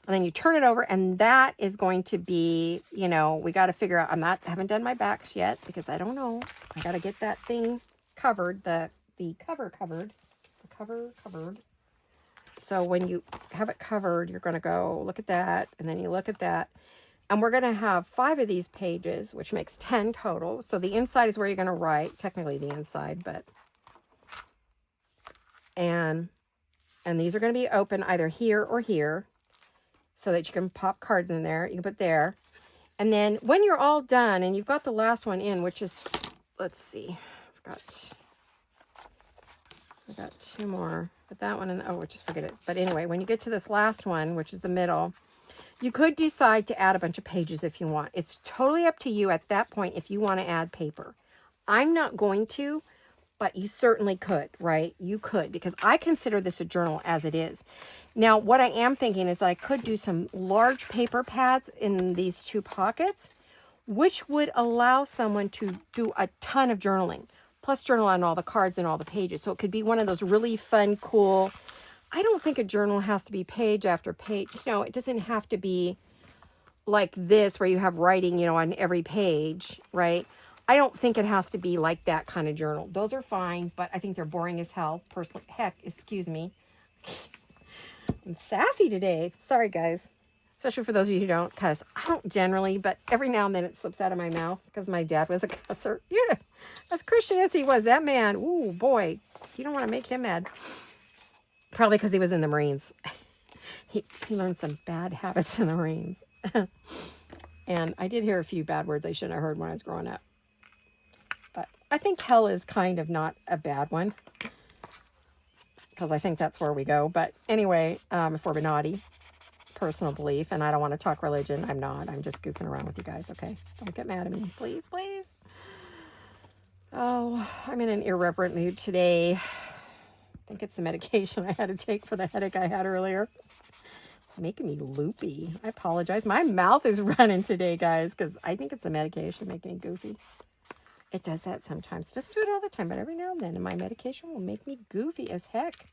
And then you turn it over, and that is going to be, you know, we got to figure out, haven't done my backs yet, because I don't know. I got to get that thing covered, the cover covered. The cover covered. So when you have it covered, you're going to go look at that, and then you look at that. And we're going to have 5 of these pages, which makes 10 total. So the inside is where you're going to write, technically the inside, but, and these are going to be open either here or here, so that you can pop cards in there. You can put there. And then when you're all done and you've got the last one in, which is, let's see, I've I got two more, but that one, and oh, just forget it. But anyway, when you get to this last one, which is the middle, you could decide to add a bunch of pages if you want. It's totally up to you at that point if you want to add paper. I'm not going to, but you certainly could, right? You could, because I consider this a journal as it is. Now, what I am thinking is that I could do some large paper pads in these two pockets, which would allow someone to do a ton of journaling, plus journal on all the cards and all the pages. So it could be one of those really fun, cool, I don't think a journal has to be page after page. You know, it doesn't have to be like this where you have writing, you know, on every page, right? I don't think it has to be like that kind of journal. Those are fine, but I think they're boring as hell. Personally, heck, excuse me. I'm sassy today. Sorry, guys. Especially for those of you who don't, because I don't generally, but every now and then it slips out of my mouth because my dad was a cusser. Yeah, as Christian as he was, that man, ooh, boy, you don't want to make him mad. Probably because he was in the Marines. He learned some bad habits in the Marines. And I did hear a few bad words I shouldn't have heard when I was growing up. But I think hell is kind of not a bad one, because I think that's where we go. But anyway, if we're naughty, personal belief, and I don't want to talk religion. I'm not. I'm just goofing around with you guys, okay? Don't get mad at me. Please, please. Oh, I'm in an irreverent mood today. I think it's the medication I had to take for the headache I had earlier. It's making me loopy. I apologize. My mouth is running today, guys, because I think it's the medication making me goofy. It does that sometimes. It doesn't do it all the time, but every now and then, and my medication will make me goofy as heck.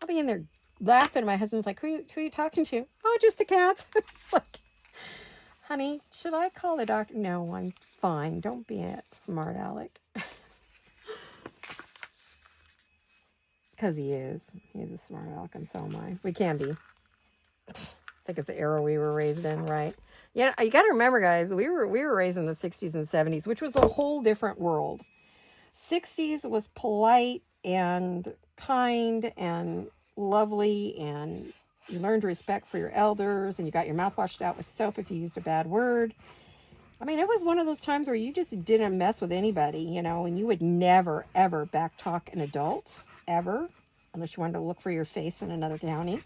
I'll be in there laughing. My husband's like, who are you talking to? Oh, just the cats. It's like, honey, should I call the doctor? No, I'm fine. Don't be a smart aleck. Because he is. He's a smart aleck, and so am I. We can be. I think it's the era we were raised in, right? Yeah, you got to remember, guys, we were raised in the 60s and 70s, which was a whole different world. 60s was polite and kind and lovely, and you learned respect for your elders, and you got your mouth washed out with soap if you used a bad word. I mean, it was one of those times where you just didn't mess with anybody, you know, and you would never, ever backtalk an adult, ever, unless you wanted to look for your face in another county.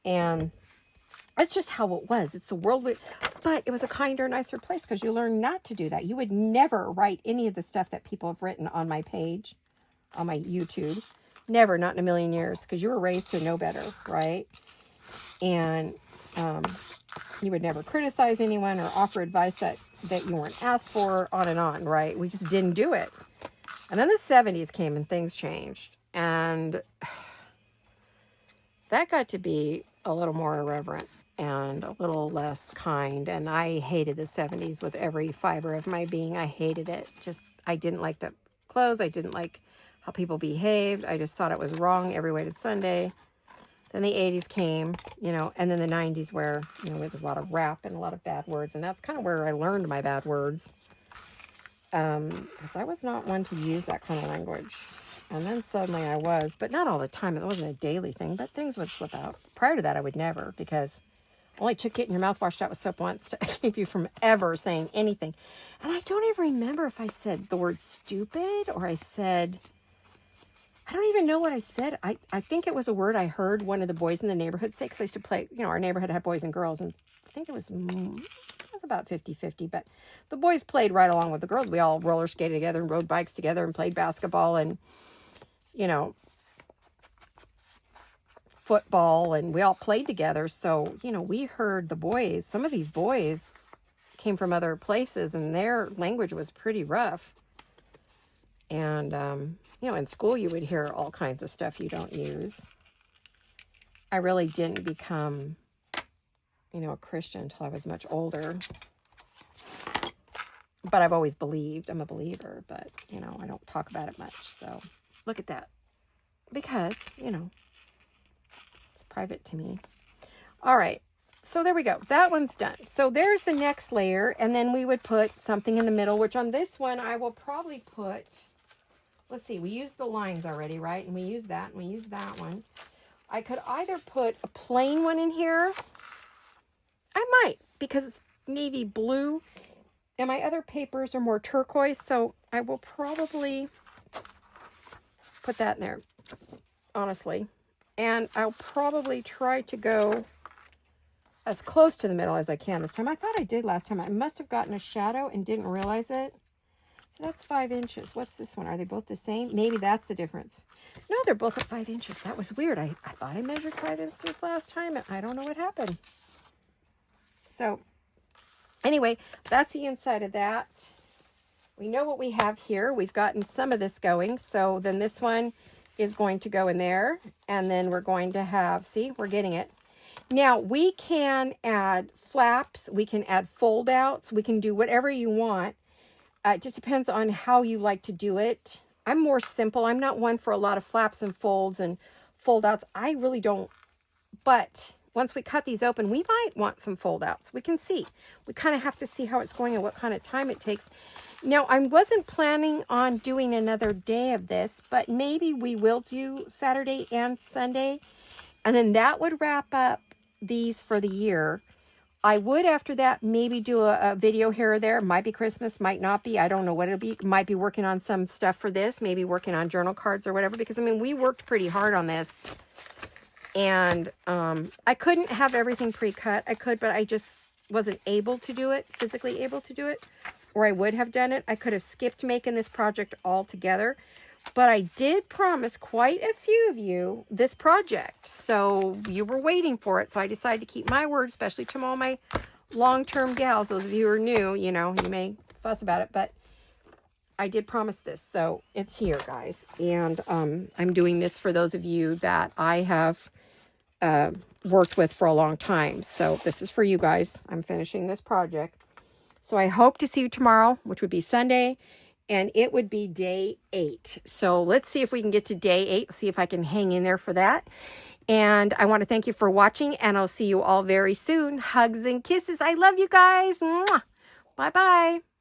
And it's just how it was. It's the world. But it was a kinder, nicer place because you learned not to do that. You would never write any of the stuff that people have written on my page, on my YouTube. Never, not in a million years, because you were raised to know better, right? And you would never criticize anyone or offer advice that you weren't asked for, on and on, right? We just didn't do it. And then the 70s came and things changed. And that got to be a little more irreverent and a little less kind. And I hated the 70s with every fiber of my being. I hated it. I didn't like the clothes. I didn't like how people behaved. I just thought it was wrong every way to Sunday. Then the 80s came, you know, and then the 90s where, you know, there was a lot of rap and a lot of bad words. And that's kind of where I learned my bad words. Because I was not one to use that kind of language. And then suddenly I was, but not all the time. It wasn't a daily thing, but things would slip out. Prior to that, I would never, because it only took getting your mouth washed out with soap once to keep you from ever saying anything. And I don't even remember if I said the word stupid or I don't even know what I said. I think it was a word I heard one of the boys in the neighborhood say, because I used to play, you know, our neighborhood had boys and girls, and I think it was about 50-50, but the boys played right along with the girls. We all roller skated together and rode bikes together and played basketball and, you know, football, and we all played together. So, you know, we heard the boys, some of these boys came from other places and their language was pretty rough. And, you know, in school you would hear all kinds of stuff you don't use. I really didn't become, you know, a Christian until I was much older. But I've always believed. I'm a believer, but, you know, I don't talk about it much. So look at that. Because, you know, it's private to me. All right. So there we go. That one's done. So there's the next layer. And then we would put something in the middle, which on this one, I will probably put, let's see, we used the lines already, right? And we used that, and we used that one. I could either put a plain one in here. I might, because it's navy blue. And my other papers are more turquoise, so I will probably put that in there, honestly. And I'll probably try to go as close to the middle as I can this time. I thought I did last time. I must have gotten a shadow and didn't realize it. So that's 5 inches. What's this one? Are they both the same? Maybe that's the difference. No, they're both at 5 inches. That was weird. I thought I measured 5 inches last time, and I don't know what happened. So anyway, that's the inside of that. We know what we have here. We've gotten some of this going. So then this one is going to go in there. And then we're going to have, see, we're getting it. Now, we can add flaps. We can add fold outs. We can do whatever you want. It just depends on how you like to do it. I'm more simple. I'm not one for a lot of flaps and folds and fold outs. I really don't. But once we cut these open, we might want some fold outs. We can see. We kind of have to see how it's going and what kind of time it takes. Now, I wasn't planning on doing another day of this, but maybe we will do Saturday and Sunday. And then that would wrap up these for the year. I would, after that, maybe do a video here or there. Might be Christmas, might not be. I don't know what it'll be. Might be working on some stuff for this. Maybe working on journal cards or whatever. Because, I mean, we worked pretty hard on this. And I couldn't have everything pre-cut. I could, but I just wasn't able to do it, physically able to do it. Or I would have done it. I could have skipped making this project altogether. But I did promise quite a few of you this project. So you were waiting for it. So I decided to keep my word, especially to all my long-term gals. Those of you who are new, you know, you may fuss about it. But I did promise this. So it's here, guys. And I'm doing this for those of you that I have worked with for a long time. So this is for you guys. I'm finishing this project. So I hope to see you tomorrow, which would be Sunday. And it would be day 8. So let's see if we can get to day 8. See if I can hang in there for that. And I want to thank you for watching. And I'll see you all very soon. Hugs and kisses. I love you guys. Mwah. Bye-bye.